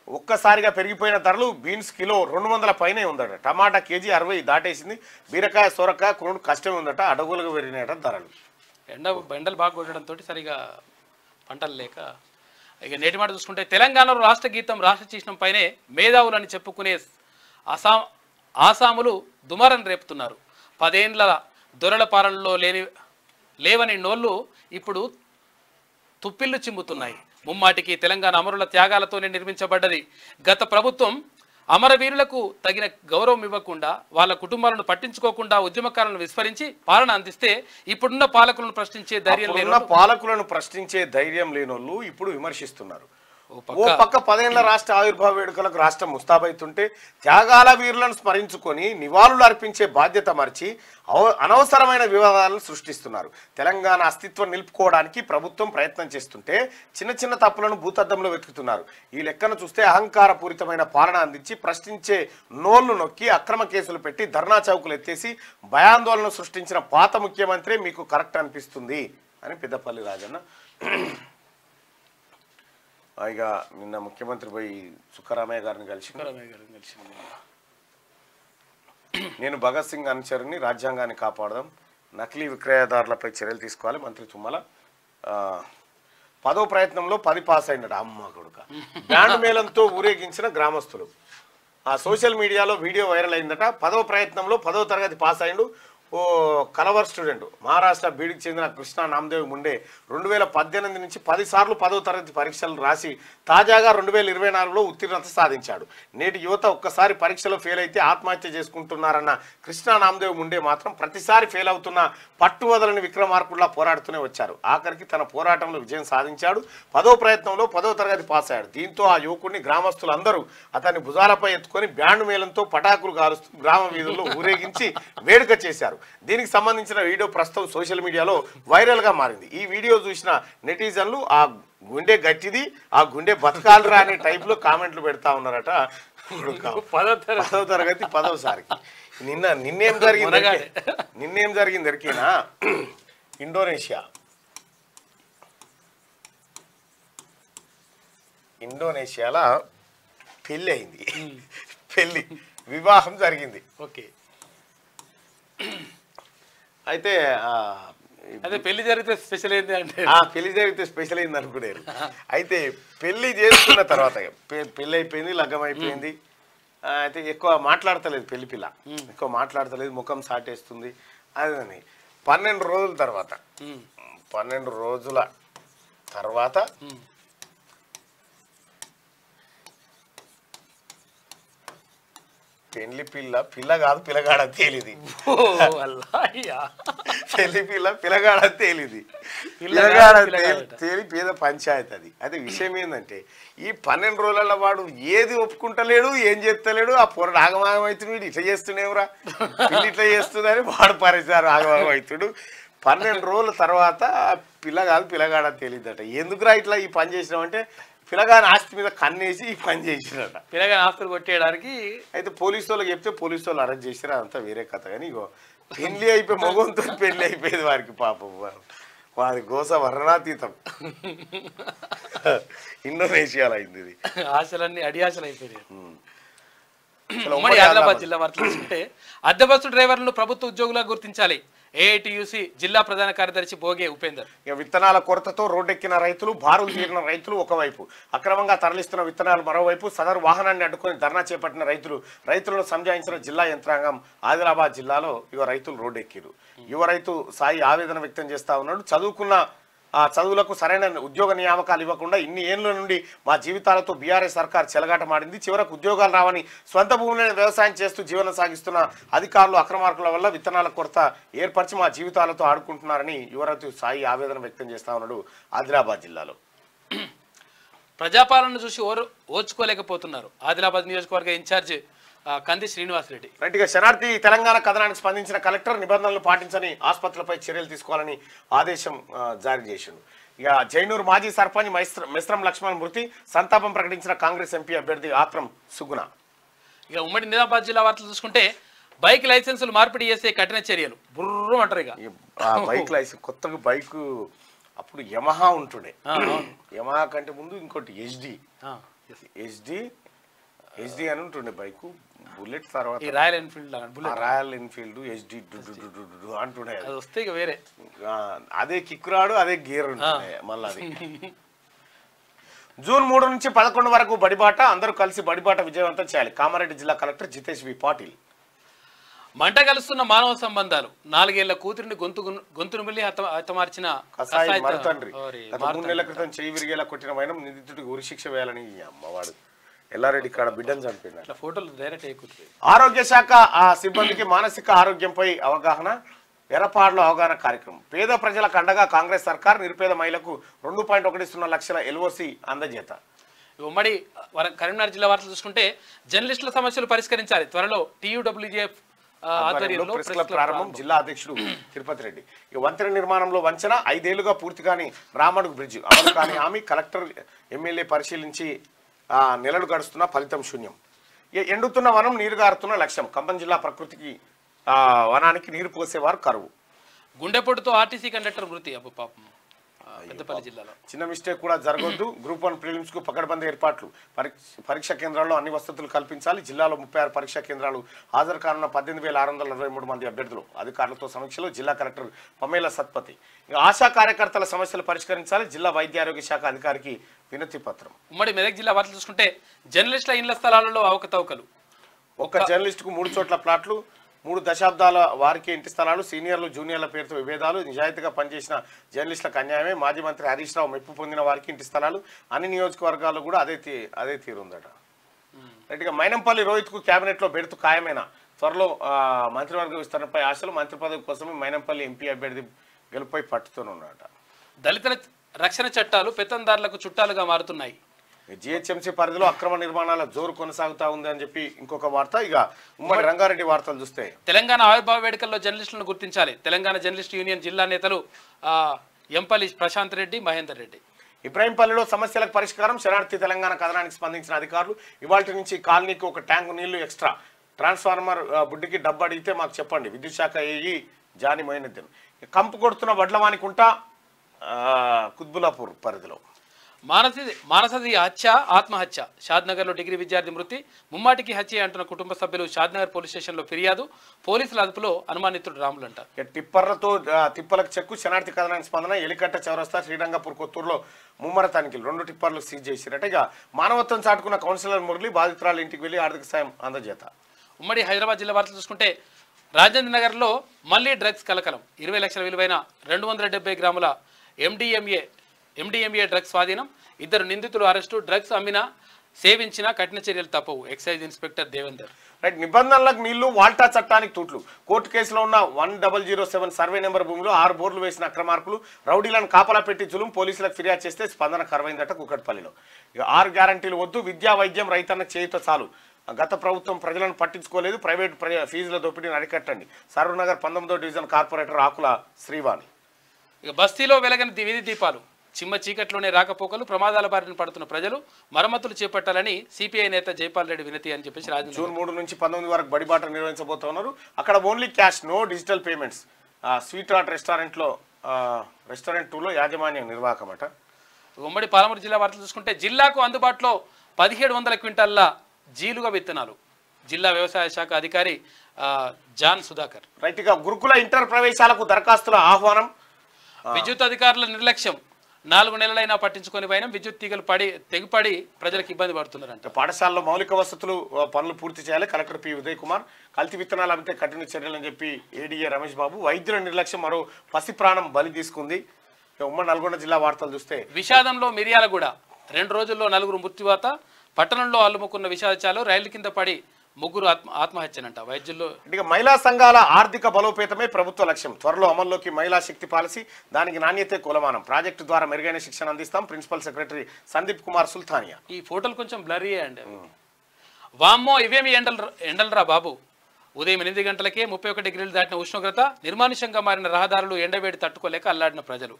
ఒక్కసారిగా పెరిగిపోయిన ధరలు. బీన్స్ కిలో 200 పైనే ఉందట, టమాటా కేజీ 60 దాటేసింది, బీరకాయ సొరకాయ కొనుడు కష్టం ఉందట, అడవులకు పెరిగినట ధరలు. ఎండలు బాగా కొట్టడంతో సరిగా పంటలు లేక. ఇక నేటి మాట చూసుకుంటే తెలంగాణలో రాష్ట్ర గీతం రాష్ట్ర చిహ్నం పైనే మేధావులని చెప్పుకునే ఆసాములు దుమారం రేపుతున్నారు. 10 ఏండ్ల దొరల పాలనలో లేవని నోళ్ళు ఇప్పుడు తుప్పిళ్ళు చిమ్ముతున్నాయి. ముమ్మాటికి తెలంగాణ అమరుల త్యాగాలతోనే నిర్మించబడ్డది. గత ప్రభుత్వం అమరవీరులకు తగిన గౌరవం ఇవ్వకుండా, వాళ్ళ కుటుంబాలను పట్టించుకోకుండా ఉద్యమకారులను విస్మరించి పాలన అందిస్తే ఇప్పుడున్న పాలకులను ప్రశ్నించే ధైర్యం లేనోళ్ళు ఇప్పుడు విమర్శిస్తున్నారు. ఓ పక్క 10 ఏళ్ల రాష్ట్ర ఆవిర్భావ వేడుకలకు రాష్ట్రం ముస్తాబైతుంటే త్యాగాల వీరులను స్మరించుకొని నివాళులు అర్పించే బాధ్యత మర్చి అనవసరమైన వివాదాలను సృష్టిస్తున్నారు. తెలంగాణ అస్తిత్వం నిలుపుకోవడానికి ప్రభుత్వం ప్రయత్నం చేస్తుంటే చిన్న చిన్న తప్పులను భూతద్దంలో వెతుకుతున్నారు. ఈ లెక్కను చూస్తే అహంకారపూరితమైన పాలన అందించి ప్రశ్నించే నోళ్లు నొక్కి అక్రమ కేసులు పెట్టి ధర్నా చౌకులు ఎత్తేసి భయాందోళన సృష్టించిన పాత ముఖ్యమంత్రి మీకు కరెక్ట్ అనిపిస్తుంది అని పెద్దపల్లి రాజన్న. ఇక నిన్న ముఖ్యమంత్రి పోయి సుఖరామయ్య గారిని కలిసి నేను భగత్ సింగ్ అనుచరుని, రాజ్యాంగాన్ని కాపాడదాం, నకిలీ విక్రయదారులపై చర్యలు తీసుకోవాలి. మంత్రి తుమ్మల 10వ ప్రయత్నంలో 10 పాస్ అయినట్టు అమ్మ కొడుక. బ్యాండ్ మేళంతో ఊరేగించిన గ్రామస్తులు. సోషల్ మీడియాలో వీడియో వైరల్ అయిందట. 10వ ప్రయత్నంలో 10వ తరగతి పాస్ అయ్యిండు ఓ కలవర్ స్టూడెంట్. మహారాష్ట్ర బీడికి చెందిన కృష్ణా నామదేవ్ ముండే 2018 నుంచి 10 సార్లు 10వ తరగతి పరీక్షలు రాసి తాజాగా 2024లో ఉత్తీర్ణత సాధించాడు. నేటి యువత ఒక్కసారి పరీక్షలో ఫెయిల్ అయితే ఆత్మహత్య చేసుకుంటున్నారన్న కృష్ణా నామదేవ్ ముండే మాత్రం ప్రతిసారి ఫెయిల్ అవుతున్న పట్టు వదలని విక్రమార్కుల్లా పోరాడుతూనే వచ్చారు. ఆఖరికి తన పోరాటంలో విజయం సాధించాడు. 10వ ప్రయత్నంలో 10వ తరగతి పాస్ అయ్యాడు. దీంతో ఆ యువకుడిని గ్రామస్తులందరూ అతని భుజాలపై ఎత్తుకొని బ్యాండ్ మేళంతో పటాకులు కారుస్తూ గ్రామ వీధుల్లో ఊరేగించి వేడుక చేశారు. దీనికి సంబంధించిన వీడియో ప్రస్తుతం సోషల్ మీడియాలో వైరల్ గా మారింది. ఈ వీడియో చూసిన నెటిజన్లు ఆ గుండె గట్టిది, ఆ గుండె బతకాలరా అనే టైప్ లో కామెంట్లు పెడతా ఉన్నారట. 10వ తరగతి 10వ సారికి నిన్నేం జరిగింది ఎరికినా ఇండోనేషియాలో పెళ్లి అయింది. వివాహం జరిగింది. ఓకే, అయితే అదే పెళ్లి జరిగితే స్పెషల్ అయింది అంటే పెళ్లి జరిగితే స్పెషల్ అయింది అనుకునేరు. అయితే పెళ్లి చేసుకున్న తర్వాత పెళ్లి అయిపోయింది, లగ్గం అయిపోయింది. అయితే ఎక్కువ మాట్లాడతలేదు పెళ్లి పిల్ల, ఎక్కువ మాట్లాడతలేదు, ముఖం సాటేస్తుంది. అదని 12 రోజుల తర్వాత పెళ్లి పిల్ల కాదు పిల్లగాడ తేలిది. పెళ్లి పిల్లగాడ తేలిది. తేలి పేద పంచాయతీ అది. అదే విషయం ఏంటంటే ఈ 12 రోజుల వాడు ఏది ఒప్పుకుంటలేడు, ఏం చేస్తలేడు. ఆ పొరడు ఆగమాగం అవుతుంది. వీడు ఇట్లా చేస్తున్నావురా, పిల్లి ఇట్లా చేస్తుందని వాడు పరిచారు ఆగమాగం అవుతుడు. 12 రోజుల తర్వాత పిల్ల కాదు పిల్లగాడ తేలిద్దట. ఎందుకురా ఇట్లా ఈ పని చేసినామంటే పిల్లగాని ఆస్తి మీద కన్నేసి ఈ పని చేసిరట. పిల్లగాని ఆస్తులు కొట్టేయడానికి. అయితే పోలీసు వాళ్ళకి చెప్తే పోలీసు వాళ్ళు అరెస్ట్ చేసిరా, అదంతా వేరే కథ. కానీ ఇగో పెళ్లి అయిపోయి మగంతో పెళ్లి అయిపోయేది వారికి. పాపం వారి గోస వర్ణాతీతం. ఇండోనేషియాలో అయింది ఇది. ఆశలన్నీ అడియాశలు అయిపోయాయి. ఉమ్మడి ఆదిలాబాద్ జిల్లా వార్త చూసుకుంటే అద్దె బస్సు డ్రైవర్లను ప్రభుత్వ ఉద్యోగులుగా గుర్తించాలి. ఏఐటియుసి జిల్లా ప్రధాన కార్యదర్శి భోగే ఉపేందర్. విత్తనాల కొరతతో రోడ్డెక్కిన రైతులు, బారులు తీరిన రైతులు ఒకవైపు, అక్రమంగా తరలిస్తున్న విత్తనాలు మరోవైపు, సదరు వాహనాన్ని అడ్డుకొని ధర్నా చేపట్టిన రైతులను సంజాయించిన జిల్లా యంత్రాంగం. ఆదిలాబాద్ జిల్లాలో రైతులు రోడ్డెక్కిరు. యువ రైతు సాయి ఆవేదన వ్యక్తం చేస్తా ఉన్నాడు. చదువుకున్న చదువులకు సరైన ఉద్యోగ నియామకాలు ఇవ్వకుండా ఇన్ని ఏళ్ళ నుండి మా జీవితాలతో బీఆర్ఎస్ సర్కార్ చెలగాటమాడింది. చివరకు ఉద్యోగాలు రావని స్వంత భూములను వ్యవసాయం చేస్తూ జీవనం సాగిస్తున్న అధికారులు అక్రమార్కుల వల్ల విత్తనాల కొరత ఏర్పరిచి మా జీవితాలతో ఆడుకుంటున్నారని యువరతి సాయి ఆవేదన వ్యక్తం చేస్తా ఉన్నాడు ఆదిలాబాద్ జిల్లాలో. ప్రజాపాలన చూసి ఓర్చుకోలేకపోతున్నారు ఆదిలాబాద్ నియోజకవర్గ ఇన్ఛార్జ్ కంది శ్రీనివాసరెడ్డి. రైట్గా శనార్థి తెలంగాణ కథనానికి స్పందించిన కలెక్టర్ నిబంధనలు పాటించని ఆసుపత్రులపై చర్యలు తీసుకోవాలని ఆదేశం జారీ చేసిండు. ఇక జైనూర్ మాజీ సర్పంచ్ మిశ్రం లక్ష్మణ్ మృతి సంతాపం ప్రకటించిన కాంగ్రెస్ ఎంపీ అభ్యర్థి ఆత్రం సుగుణ. ఇక ఉమ్మడి నిజామాబాద్ జిల్లా వార్తలు చూసుకుంటే బైక్ లైసెన్సులు మార్పిడి చేసే కఠిన చర్యలు బుర్రు అంటారు. ఇక బైక్ లైసెన్స్ కొత్తగా బైక్ అప్పుడు యమహా ఉంటుండే, యమహా కంటే ముందు ఇంకోటి హెచ్డి అని ఉంటుండే బైకు. బుల్లెట్ తర్వాత రాయల్ ఎన్ఫీల్డ్ హెచ్డి అంటుండే. అది వస్తే ఇక వేరే అదే కిక్ రాడు, అదే గేర్ ఉంటుండే మళ్ళీ. అది జూన్ 3 నుంచి 11 వరకు బడిబాట, అందరూ కలిసి బడిబాట విజయవంతం చేయాలి. కామారెడ్డి జిల్లా కలెక్టర్ జితేష్ వి పాటిల్. మంట కలుస్తున్న మానవ సంబంధాలు 4 ఏళ్ల కూతురిని గొంతును మిల్లి హతమార్చిన తండ్రి 3 నెలల క్రితం చేయి విరిగేలా కొట్టిన వైనం నిందితుడికి ఉరిశిక్ష వేయాలని అమ్మవాడు ఎల్లారెడ్డి ఇక్కడ బిడ్డను చంపిన ఫోటోలు డైరెక్ట్ ఎక్కుతుంది. ఆరోగ్య శాఖ సిబ్బందికి మానసిక ఆరోగ్యంపై అవగాహన, ఎర్రపాడులో అవగాహన కార్యక్రమం. పేద ప్రజలకు అండగా కాంగ్రెస్ సర్కార్ నిరుపేద మహిళకు 2.10 లక్షల ఎల్ఓసి అందజేత. ఉమ్మడి కరీంనగర్ జిల్లా వార్తలు చూసుకుంటే జర్నలిస్టుల సమస్యలు పరిష్కరించాలి, త్వరలో TUWJF ఆధ్వర్యంలో ప్రెస్ క్లబ్ ప్రారంభం. జిల్లా అధ్యక్షుడు తిరుపతి రెడ్డి. ఇక వంతెన నిర్మాణంలో వంచన, 5 ఏళ్లుగా పూర్తి కాని రామడుగు బ్రిడ్జ్ అమలు కాని హామీ, కలెక్టర్ ఎమ్మెల్యే పరిశీలించి నెలలు గడుస్తున్న ఫలితం శూన్యం. ఎండుతున్న వనం నీరు గారుతున్న లక్ష్యం. ఖమ్మం జిల్లా ప్రకృతికి వనానికి నీరు పోసేవారు కరువు. గుండెపోటుతో ఆర్టీసీ కండక్టర్ మృతి. అబ్బు పాపం పెద్దపల్లి జిల్లాలో చిన్న మిస్టేక్ కూడా జరగొద్దు. గ్రూప్ 1 ప్రిలిమ్స్ కు పకడ్బందీ ఏర్పాట్లు. పరీక్షా కేంద్రాల్లో అన్ని వసతులు కల్పించాలి. జిల్లాలో 36 పరీక్షా కేంద్రాలు. హాజరు కానున్న 18,623 మంది అభ్యర్థులు. అధికారులతో సమీక్షలో జిల్లా కలెక్టర్ పమేల సత్పతి. ఆశా కార్యకర్తల సమస్యలు పరిష్కరించాలి. జిల్లా వైద్య ఆరోగ్య శాఖ అధికారికి వినతి పత్రం. ఉమ్మడి మెదక్ జిల్లా వార్తలు చూసుకుంటే జర్నలిస్టుల ఇళ్ల స్థలాలలో అవకతవకలు. ఒక్క జర్నలిస్టుకు 3 చోట్ల ప్లాట్లు, 3 దశాబ్దాల వారికి ఇంటి స్థలాలు, సీనియర్లు జూనియర్ల పేరుతో విభేదాలు, నిజాయితీగా పనిచేసిన జర్నలిస్టులకు అన్యాయమే. మాజీ మంత్రి హరీష్ రావు మెప్పు పొందిన వారికి ఇంటి స్థలాలు. అన్ని నియోజకవర్గాల్లో కూడా అదే తీరుందట. రైట్గా మైనంపల్లి రోహిత్కు క్యాబినెట్లో బెడుతు ఖాయమైన, త్వరలో మంత్రివర్గ విస్తరణపై ఆశలు. మంత్రి పదవి కోసమే మైనంపల్లి ఎంపీ అభ్యర్థి గెలుపై పట్టుతూనున్నట. దళితుల రక్షణ చట్టాలు పెత్తందారులకు చుట్టాలుగా మారుతున్నాయి. జిహెచ్ఎంసీ పరిధిలో అక్రమ నిర్మాణాల జోరు కొనసాగుతా ఉంది అని చెప్పి ఇంకొక వార్త. ఇక ఉమ్మడి రంగారెడ్డి వార్తలు చూస్తే తెలంగాణ ఆవిర్భావ వేడుకల్లో జర్నలిస్టులను గుర్తించాలి. తెలంగాణ జర్నలిస్ట్ యూనియన్ జిల్లా నేతలు ఎంపల్లి ప్రశాంత్ రెడ్డి, మహేందర్ రెడ్డి. ఇబ్రాహీంపల్లిలో సమస్యలకు పరిష్కారం. శరణార్థి తెలంగాణ కథనానికి స్పందించిన అధికారులు. ఇవాళ నుంచి కాలనీకి 1 ట్యాంకు నీళ్లు ఎక్స్ట్రా. ట్రాన్స్ఫార్మర్ బుడ్డికి డబ్బు అడిగితే మాకు చెప్పండి. విద్యుత్ శాఖ ఏఈ జాని మొయినుద్దీన్. కంపు కొడుతున్న వడ్లవానికుంట కుత్బులాపూర్ పరిధిలో. మానసది హత్య ఆత్మహత్య. షాద్నగర్లో డిగ్రీ విద్యార్థి మృతి. ముమ్మాటికి హత్య అంటున్న కుటుంబ సభ్యులు. షాద్నగర్ పోలీస్ స్టేషన్లో ఫిర్యాదు. పోలీసుల అదుపులో అనుమానితుడు రాములు అంట. టిప్పర్లతో తిప్పలకు చెక్కు. శనార్థి కథనానికి స్పందన. ఎలికట్ట చౌరస్తా, శ్రీరంగపూర్, కొత్తూరులో ముమ్మర తనిఖీలు. 2 టిప్పర్లు సీజ్ చేసిరట. ఇక మానవత్వం చాటుకున్న కౌన్సిలర్ మురళి బాధితురాలు ఇంటికి వెళ్లి ఆర్థిక సాయం అందజేత. ఉమ్మడి హైదరాబాద్ జిల్లా వార్తలు చూసుకుంటే రాజేంద్ర నగర్లో మళ్లీ డ్రగ్స్ కలకలం. 20 లక్షల విలువైన 270 గ్రాముల ఎండిఎంఏ డ్రగ్స్ స్వాధీనం. 2 నిందితులు అరెస్టు. డ్రగ్స్ అమ్మినా సేవించిన కఠిన చర్యలు తప్పవు. Excise inspector Devender. రైట్. నిబంధనలకు నీళ్లు, వాల్టా చట్టానికి తూట్లు. కోర్టు కేసులో ఉన్న 1007 సర్వే నెంబర్ భూమిలో 6 బోర్లు వేసిన అక్రమార్కులు రౌడీలను కాపలా పెట్టి జులుం. పోలీసులకు ఫిర్యాదు చేస్తే స్పందన కరువైందట కూకట్పల్లిలో. ఇక 6 గ్యారంటీలు వద్దు, విద్యా వైద్యం రైతన్నకు చేయుత చాలు. గత ప్రభుత్వం ప్రజలను పట్టించుకోలేదు, ప్రైవేట్ ఫీజుల దోపిడీని అరికట్టండి. సరూర్నగర్ 19వ డివిజన్ కార్పొరేటర్ ఆకుల శ్రీవాణి. ఇక బస్తీలో వెలగని వీధి దీపాలు. చిమ్మ చీకట్లోనే రాకపోకలు. ప్రమాదాల బారిన పడుతున్న ప్రజలు. మరమ్మతులు చేపట్టాలని సిపిఐ నేత జైపాల్ రెడ్డి వినతి అని చెప్పేసి జూన్ 3 నుంచి 19 వరకు బడిబాట నిర్వహించబోతున్నారు. అక్కడ only cash, no digital payments. Sweet art restaurant 2లో యాజమాన్యం నిర్వాహకమట. ఉమ్మడి పాలమూరు జిల్లా వార్తలు చూసుకుంటే జిల్లాకు అందుబాటులో 1700 క్వింటాల్ల జీలుగా విత్తనాలు. జిల్లా వ్యవసాయ శాఖ అధికారి జాన్ సుధాకర్. రైట్గా గురుకుల ఇంటర్ ప్రవేశాలకు దరఖాస్తుల ఆహ్వానం. విద్యుత్ అధికారుల నిర్లక్ష్యం. 4 నెలలైనా పట్టించుకొని పోయినా విద్యుత్ తీగలు తెగిపడి ప్రజలకు ఇబ్బంది పడుతున్నారంట. పాఠశాలలో మౌలిక వసతులు పనులు పూర్తి చేయాలి. Collector P Uday Kumar. కల్తీ విత్తనాలు అమ్మితే కఠిన చర్యలని చెప్పి ఏడీఏ రమేష్ బాబు. వైద్యుల నిర్లక్ష్యం మరో పసి ప్రాణం బలి తీసుకుంది. ఉమ్మడి నల్గొండ జిల్లా వార్తలు చూస్తే విషాదంలో మిర్యాలగూడ 2 రోజుల్లో 4 మృత్యువాత, పట్టణంలో అల్లుముకున్న విషాదాలు, రైలు కింద పడి 3 ఆత్మహత్యనంట. వైద్యుల్లో ఇక మహిళా సంఘాల ఆర్థిక బలోపేతమే ప్రభుత్వ లక్ష్యం. త్వరలో అమల్లోకి మహిళా శక్తి పాలసీ, దానికి నాణ్యతే కులమానం. ప్రాజెక్టు ద్వారా మెరుగైన శిక్షణ అందిస్తాం. Principal secretary Sandeep Kumar Sultania. ఈ ఫోటోలు కొంచెం బ్లరీ అండి. వామ్మో ఇవేమి ఎండలరా బాబు. ఉదయం 8 గంటలకే 31 డిగ్రీలు దాటిన ఉష్ణోగ్రత, నిర్మానుష్యంగా మారిన రహదారులు, ఎండవేడి తట్టుకోలేక అల్లాడిన ప్రజలు.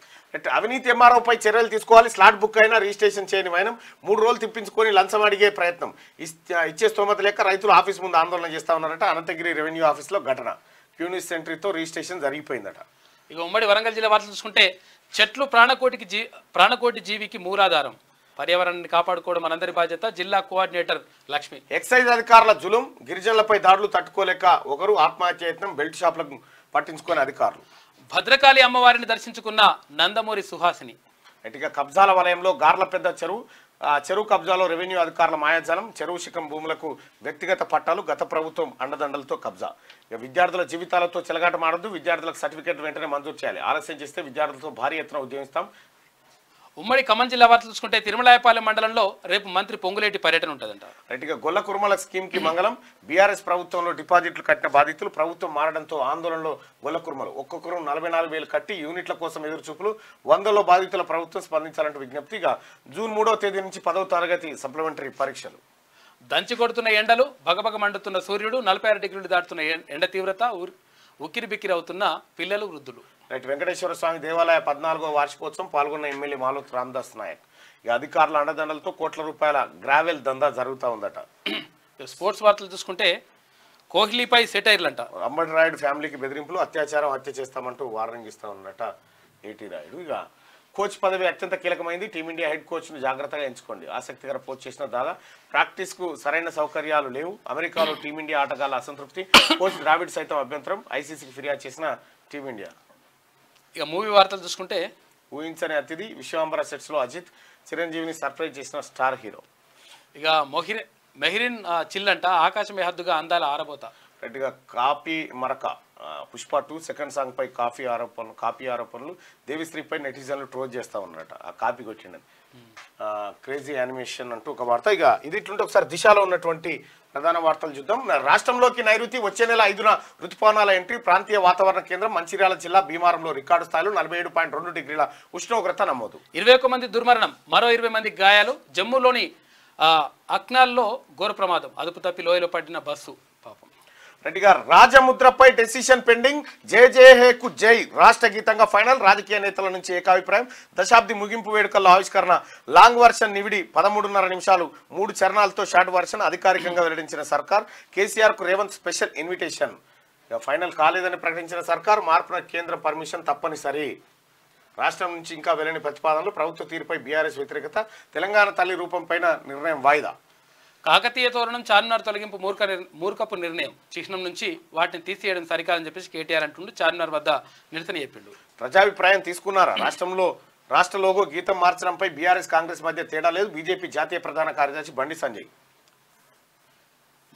అవినీతి ఎంఆర్ఓపై చర్యలు తీసుకోవాలి. స్లాట్ బుక్ అయినా రిజిస్ట్రేషన్ చేయని వైనం. 3 రోజులు తిప్పించుకొని లంచం అడిగే ప్రయత్నం. ఇచ్చే స్తోమత లేక రైతులు ఆఫీస్ ముందు ఆందోళన చేస్తా ఉన్నారట. అనంతగిరి రెవెన్యూ ఆఫీస్లో ఘటన. క్యూనిస్ సెంటరీతో రిజిస్ట్రేషన్ జరిగిపోయిందట. ఇక ఉమ్మడి వరంగల్ జిల్లా వార్తలు చూసుకుంటే, చెట్లు ప్రాణకోటి జీవికి మూలాధారం. పర్యావరణాన్ని కాపాడుకోవడం మనందరి బాధ్యత. జిల్లా కోఆర్డినేటర్ లక్ష్మి. ఎక్సైజ్ అధికారుల జులుం, గిరిజనులపై దాడులు తట్టుకోలేక ఒకరు ఆత్మహత్య యత్నం. బెల్ట్ షాపులకు పట్టించుకునే అధికారులు. భద్రకాళి అమ్మవారిని దర్శించుకున్న నందమూరి సుహాసిని. ఇక కబ్జాల వలయంలో గార్ల పెద్ద చెరువు కబ్జాలో రెవెన్యూ అధికారుల మాయాజాలం. చెరువు శిఖం భూములకు వ్యక్తిగత పట్టాలు. గత ప్రభుత్వం అండదండలతో కబ్జా. ఇక విద్యార్థుల జీవితాలతో చెలగాటమాడొద్దు. విద్యార్థులకు సర్టిఫికేట్ వెంటనే మంజూరు చేయాలి. ఆలస్యం చేస్తే విద్యార్థులతో భారీ ఎత్తున ఉద్యమిస్తాం. ఉమ్మడి ఖమ్మం జిల్లా వార్తలు చూసుకుంటే, తిరుమలాయపాలెం మండలంలో రేపు మంత్రి పొంగులేటి పర్యటన ఉంటుందంట. ఇక గొల్ల కుర్మల స్కీమ్ కి మంగళం. బీఆర్ఎస్ ప్రభుత్వంలో డిపాజిట్లు కట్టిన బాధితులు. ప్రభుత్వం మారడంతో ఆందోళనలో గొల్ల కుర్మలు. ఒక్కొక్కరు 44,000 కట్టి యూనిట్ల కోసం ఎదురుచూపులు. 100లో బాధితుల ప్రభుత్వం స్పందించాలంటూ విజ్ఞప్తి. ఇక జూన్ 3వ తేదీ నుంచి 10వ తరగతి సప్లిమెంటరీ పరీక్షలు. దంచి కొడుతున్న ఎండలు, భగభగ మండుతున్న సూర్యుడు, 46 డిగ్రీలు దాటుతున్న ఎండ తీవ్రత, ఉక్కిరి బిక్కిరి అవుతున్న పిల్లలు, వృద్ధులు. వెంకటేశ్వర స్వామి దేవాలయ 14వ వార్షికోత్సవం పాల్గొన్న ఎమ్మెల్యే మాలోత్ రామదాస్ నాయక్. ఇక అధికారుల అండదండలతో కోట్ల రూపాయల గ్రావెల్ దందా జరుగుతూ ఉందట. స్పోర్ట్స్ వార్తలు చూసుకుంటే, కోహ్లీపై సెటైర్లంట. అంబటి రాయుడు ఫ్యామిలీకి బెదిరింపులు. అత్యాచారం, హత్య చేస్తామంటూ వార్నింగ్ ఇస్తా ఉన్నట ఏటీ రాయుడు. ఇక కోచ్ పదవి అత్యంత కీలకమైంది. టీమిండియా హెడ్ కోచ్ను జాగ్రత్తగా ఎంచుకోండి. ఆసక్తికర పోస్ట్ చేసిన దాదా. ప్రాక్టీస్కు సరైన సౌకర్యాలు లేవు. అమెరికాలో టీమిండియా ఆటగాళ్ల అసంతృప్తి. కోచ్ ద్రావిడ్ సైతం అభ్యంతరం. ఐసీసీకి ఫిర్యాదు చేసిన టీమిండియా. ఇక మూవీ వార్తలు చూసుకుంటే, ఊహించని అతిథి. విశ్వాంబర సెట్స్లో అజిత్, చిరంజీవిని సర్ప్రైజ్ చేసిన స్టార్ హీరో. ఇక మెహరిన్ చిల్లంట. ఆకాశమే హద్దుగా అందాల ఆరబోత. గట్టిగా కాపీ మరక. పుష్ప 2 సెకండ్ సాంగ్ పై కాపీ ఆరోపణలు. దేవిశ్రీపై నెటిజన్లు ట్రోల్ చేస్తా ఉన్నారట. ఆ కాపీ కొట్టిండని. క్రేజీ యానిమేషన్ అంటూ ఒక వార్త. ఇక ఇది ఇట్లుంటే ఒకసారి దిశలో ఉన్నటువంటి ప్రధాన వార్తలు చూద్దాం. రాష్ట్రంలోకి నైరుతి వచ్చే నెల 5న ఋతుపవనాల ఎంట్రీ. ప్రాంతీయ వాతావరణ కేంద్రం మంచిర్యాల జిల్లా భీమారంలో రికార్డు స్థాయిలో 47.2 డిగ్రీల ఉష్ణోగ్రత నమోదు. 21 మంది దుర్మరణం, మరో 20 మంది గాయాలు. జమ్మూలోని అక్నాల్లో ఘోర ప్రమాదం. అదుపు తప్పి లోయలో పడిన బస్సు. పాపం. రెడ్డిగా రాజముద్రపై డెసిషన్ పెండింగ్. జై జై హేకు జై రాష్ట్ర గీతంగా ఫైనల్. రాజకీయ నేతల నుంచి ఏకాభిప్రాయం. దశాబ్ది ముగింపు వేడుకల్లో ఆవిష్కరణ. లాంగ్ వర్షన్ నివిడి 13.5 నిమిషాలు 3 చరణాలతో షార్ట్ వర్షన్ అధికారికంగా వెల్లడించిన సర్కార్. కేసీఆర్ కు రేవంత్ స్పెషల్ ఇన్విటేషన్. ఫైనల్ కాలేదని ప్రకటించిన సర్కార్. మార్పున కేంద్ర పర్మిషన్ తప్పనిసరి. రాష్ట్రం నుంచి ఇంకా వెళ్లని ప్రతిపాదనలు. ప్రభుత్వ తీరుపై బీఆర్ఎస్ వ్యతిరేకత. తెలంగాణ తల్లి రూపం పైన నిర్ణయం వాయిదా. కాకతీయ తోరణం, చార్మినార్ తొలగింపు మూర్ఖపు నిర్ణయం. చిహ్నం నుంచి వాటిని తీసేయడం సరికాదని చెప్పేసి కేటీఆర్ అంటుండు. చార్మినార్ వద్ద నిరసన చెప్పిండు. ప్రజాభిప్రాయం తీసుకున్నారా? రాష్ట్ర లోగో గీతం మార్చడంపై బీఆర్ఎస్ కాంగ్రెస్ మధ్య తేడా లేదు. బీజేపీ జాతీయ ప్రధాన కార్యదర్శి బండి సంజయ్.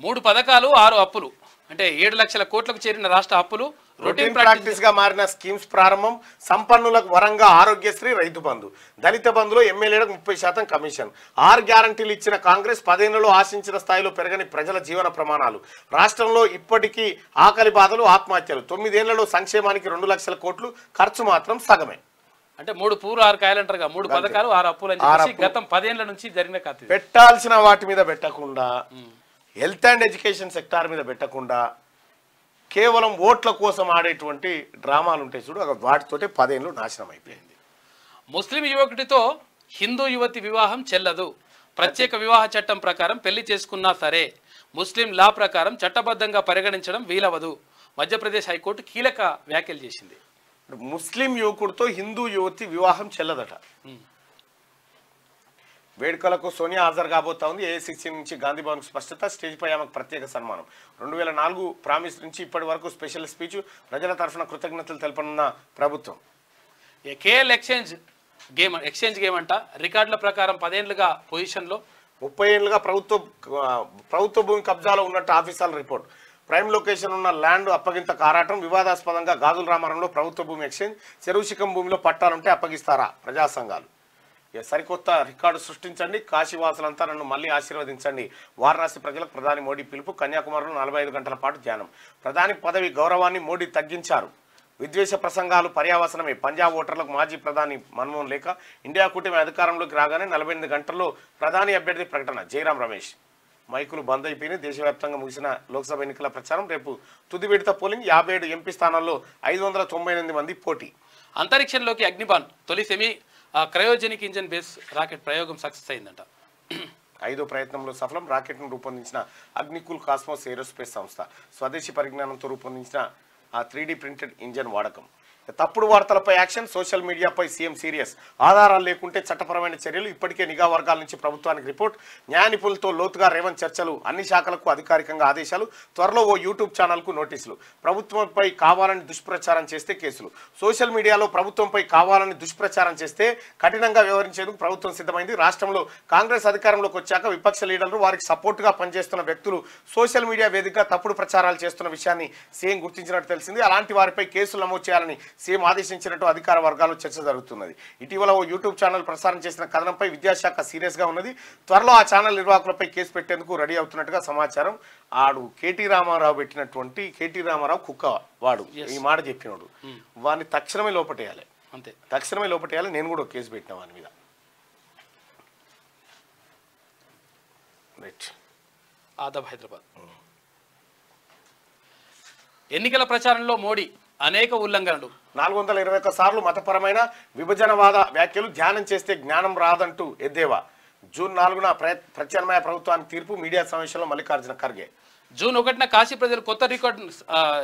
3 పథకాలు 6 అప్పులు. అంటే 7 లక్షల కోట్లకు చేరిన రాష్ట్ర అప్పులు. రొటీన్ ప్రాక్టీస్ గా మారిన స్కీమ్స్ ప్రారంభం. సంపన్నులకు వరంగా ఆరోగ్యశ్రీ, రైతు బంధు. దళిత బంధులో ఎమ్మెల్యేలకు 30% కమిషన్. 6 గ్యారంటీలు ఇచ్చిన కాంగ్రెస్. 10 ఏళ్లలో ఆశించిన స్థాయిలో పెరగని ప్రజల జీవన ప్రమాణాలు. రాష్ట్రంలో ఇప్పటికీ ఆకలి బాధలు, ఆత్మహత్యలు. 9 ఏళ్లలో సంక్షేమానికి 2 లక్షల కోట్లు. ఖర్చు మాత్రం సగమే. అంటే 3 పూలు 6 కాయలంటారుగా. 3 పథకాలు 6 అప్పులు అని చెప్పేసి గతం 10 ఏళ్ల నుంచి జరిగిన కథ. పెట్టాల్సిన వాటి మీద పెట్టకుండా, హెల్త్ అండ్ ఎడ్యుకేషన్ సెక్టార్ మీద పెట్టకుండా, కేవలం ఓట్ల కోసం ఆడేటువంటి డ్రామాలు ఉంటాయి చూడు, వాటితోటే 10 ఏళ్ళు నాశనం అయిపోయింది. ముస్లిం యువకుడితో హిందూ యువతి వివాహం చెల్లదు. ప్రత్యేక వివాహ చట్టం ప్రకారం పెళ్లి చేసుకున్నా సరే ముస్లిం లా ప్రకారం చట్టబద్ధంగా పరిగణించడం వీలవదు. మధ్యప్రదేశ్ హైకోర్టు కీలక వ్యాఖ్యలు చేసింది. ముస్లిం యువకుడితో హిందూ యువతి వివాహం చెల్లదట. వేడుకలకు సోనియా హాజరు కాబోతా ఉంది. ఏఐసిసి నుంచి గాంధీ భవన్ స్పష్టత. స్టేజ్పై ఆమెకు ప్రత్యేక సన్మానం. 2004 ప్రామిస్ నుంచి ఇప్పటి వరకు స్పెషల్ స్పీచ్. ప్రజల తరఫున కృతజ్ఞతలు తెలపనున్న ప్రభుత్వం. కేఎల్ ఎక్స్చేంజ్ గేమ్ అంట. రికార్డుల ప్రకారం 10 ఏళ్లుగా పొజిషన్లో. 30 ఏళ్లుగా ప్రభుత్వ భూమి కబ్జాలో ఉన్నట్టు ఆఫీసర్ల రిపోర్ట్. ప్రైమ్ లొకేషన్ ఉన్న ల్యాండ్ అప్పగింత కారాటం, వివాదాస్పదంగా గాజుల రామారంలో ప్రభుత్వ భూమి ఎక్స్చేంజ్, చెరువు శిఖం భూమిలో పట్టాలుంటే అప్పగిస్తారా ప్రజా సంఘాలు. సరికొత్త రికార్డు సృష్టించండి, కాశీవాసులంతా నన్ను మళ్ళీ ఆశీర్వదించండి. వారణాసి ప్రజలకు ప్రధాని మోడీ పిలుపు. కన్యాకుమారిలో 45 గంటల పాటు ధ్యానం. ప్రధాని పదవి గౌరవాన్ని మోడీ తగ్గించారు. విద్వేష ప్రసంగాలు పర్యావసనమే. పంజాబ్ ఓటర్లకు మాజీ ప్రధాని మన్మోహన్ లేఖ. ఇండియా కూటమి అధికారంలోకి రాగానే 48 గంటల్లో ప్రధాని అభ్యర్థి ప్రకటన. జయరాం రమేష్. మైకులు బంద్ అయిపోయినాయి. దేశవ్యాప్తంగా ముగిసిన లోక్సభ ఎన్నికల ప్రచారం. రేపు తుది విడత పోలింగ్. 57 ఎంపీ స్థానాల్లో 598 మంది పోటీ. అంతరిక్షంలోకి అగ్నిబాన్ తొలి semi cryogenic engine base rocket ప్రయోగం సక్సెస్ అయిందంట. 5వ ప్రయత్నంలో సఫలం. రాకెట్ను రూపొందించిన అగ్నికుల్ కాస్మోస్ ఏరోస్పేస్ సంస్థ. స్వదేశీ పరిజ్ఞానంతో రూపొందించిన 3D ప్రింటెడ్ ఇంజన్ వాడకం. తప్పుడు వార్తలపై యాక్షన్. సోషల్ మీడియాపై సీఎం సీరియస్. ఆధారాలు లేకుంటే చట్టపరమైన చర్యలు. ఇప్పటికే నిఘా వర్గాల నుంచి ప్రభుత్వానికి రిపోర్ట్. న్యాయ నిపుణులతో లోతుగా రేవంత్ చర్చలు. అన్ని శాఖలకు అధికారికంగా ఆదేశాలు. త్వరలో ఓ యూట్యూబ్ ఛానల్కు నోటీసులు. ప్రభుత్వంపై కావాలని దుష్ప్రచారం చేస్తే కేసులు. సోషల్ మీడియాలో ప్రభుత్వంపై కావాలని దుష్ప్రచారం చేస్తే కఠినంగా వ్యవహరించేందుకు ప్రభుత్వం సిద్ధమైంది. రాష్ట్రంలో కాంగ్రెస్ అధికారంలోకి వచ్చాక విపక్ష లీడర్లు, వారికి సపోర్టుగా పనిచేస్తున్న వ్యక్తులు సోషల్ మీడియా వేదికగా తప్పుడు ప్రచారాలు చేస్తున్న విషయాన్ని సీఎం గుర్తించినట్టు తెలిసింది. అలాంటి వారిపై కేసులు నమోదు చేయాలని సీఎం ఆదేశించినట్టు అధికార వర్గాల్లో చర్చ జరుగుతున్నది. ఇటీవల ఓ యూట్యూబ్ ఛానల్ ప్రసారం చేసిన కథనంపై విద్యాశాఖ సీరియస్ గా ఉన్నది. త్వరలో ఆ ఛానల్ నిర్వాహకులపై కేసు పెట్టేందుకు రెడీ అవుతున్నట్టుగా సమాచారం. ఆడు కేటీ రామారావు పెట్టినటువంటి కేటీ రామారావు కుక్క వాడు ఈ మాట చెప్పినాడు. వాడిని తక్షణమే లోపటేయాలి. అంతే, తక్షణమే లోపటేయాలి. నేను కూడా కేసు పెట్టిన వాని మీద. ఆదాబ్ హైదరాబాద్. ఎన్నికల ప్రచారంలో మోడీ అనేక ఉల్లంఘనలు. 421 సార్లు మతపరమైన విభజనవాద వ్యాఖ్యలు. ధ్యానం చేస్తే జ్ఞానం రాదంటూ ఎద్దేవా. జూన్ 4న ప్రత్యామ్నాయ ప్రభుత్వానికి తీర్పు. మీడియా సమావేశంలో మల్లికార్జున ఖర్గే. జూన్ 1న కాశీ ప్రజలు కొత్త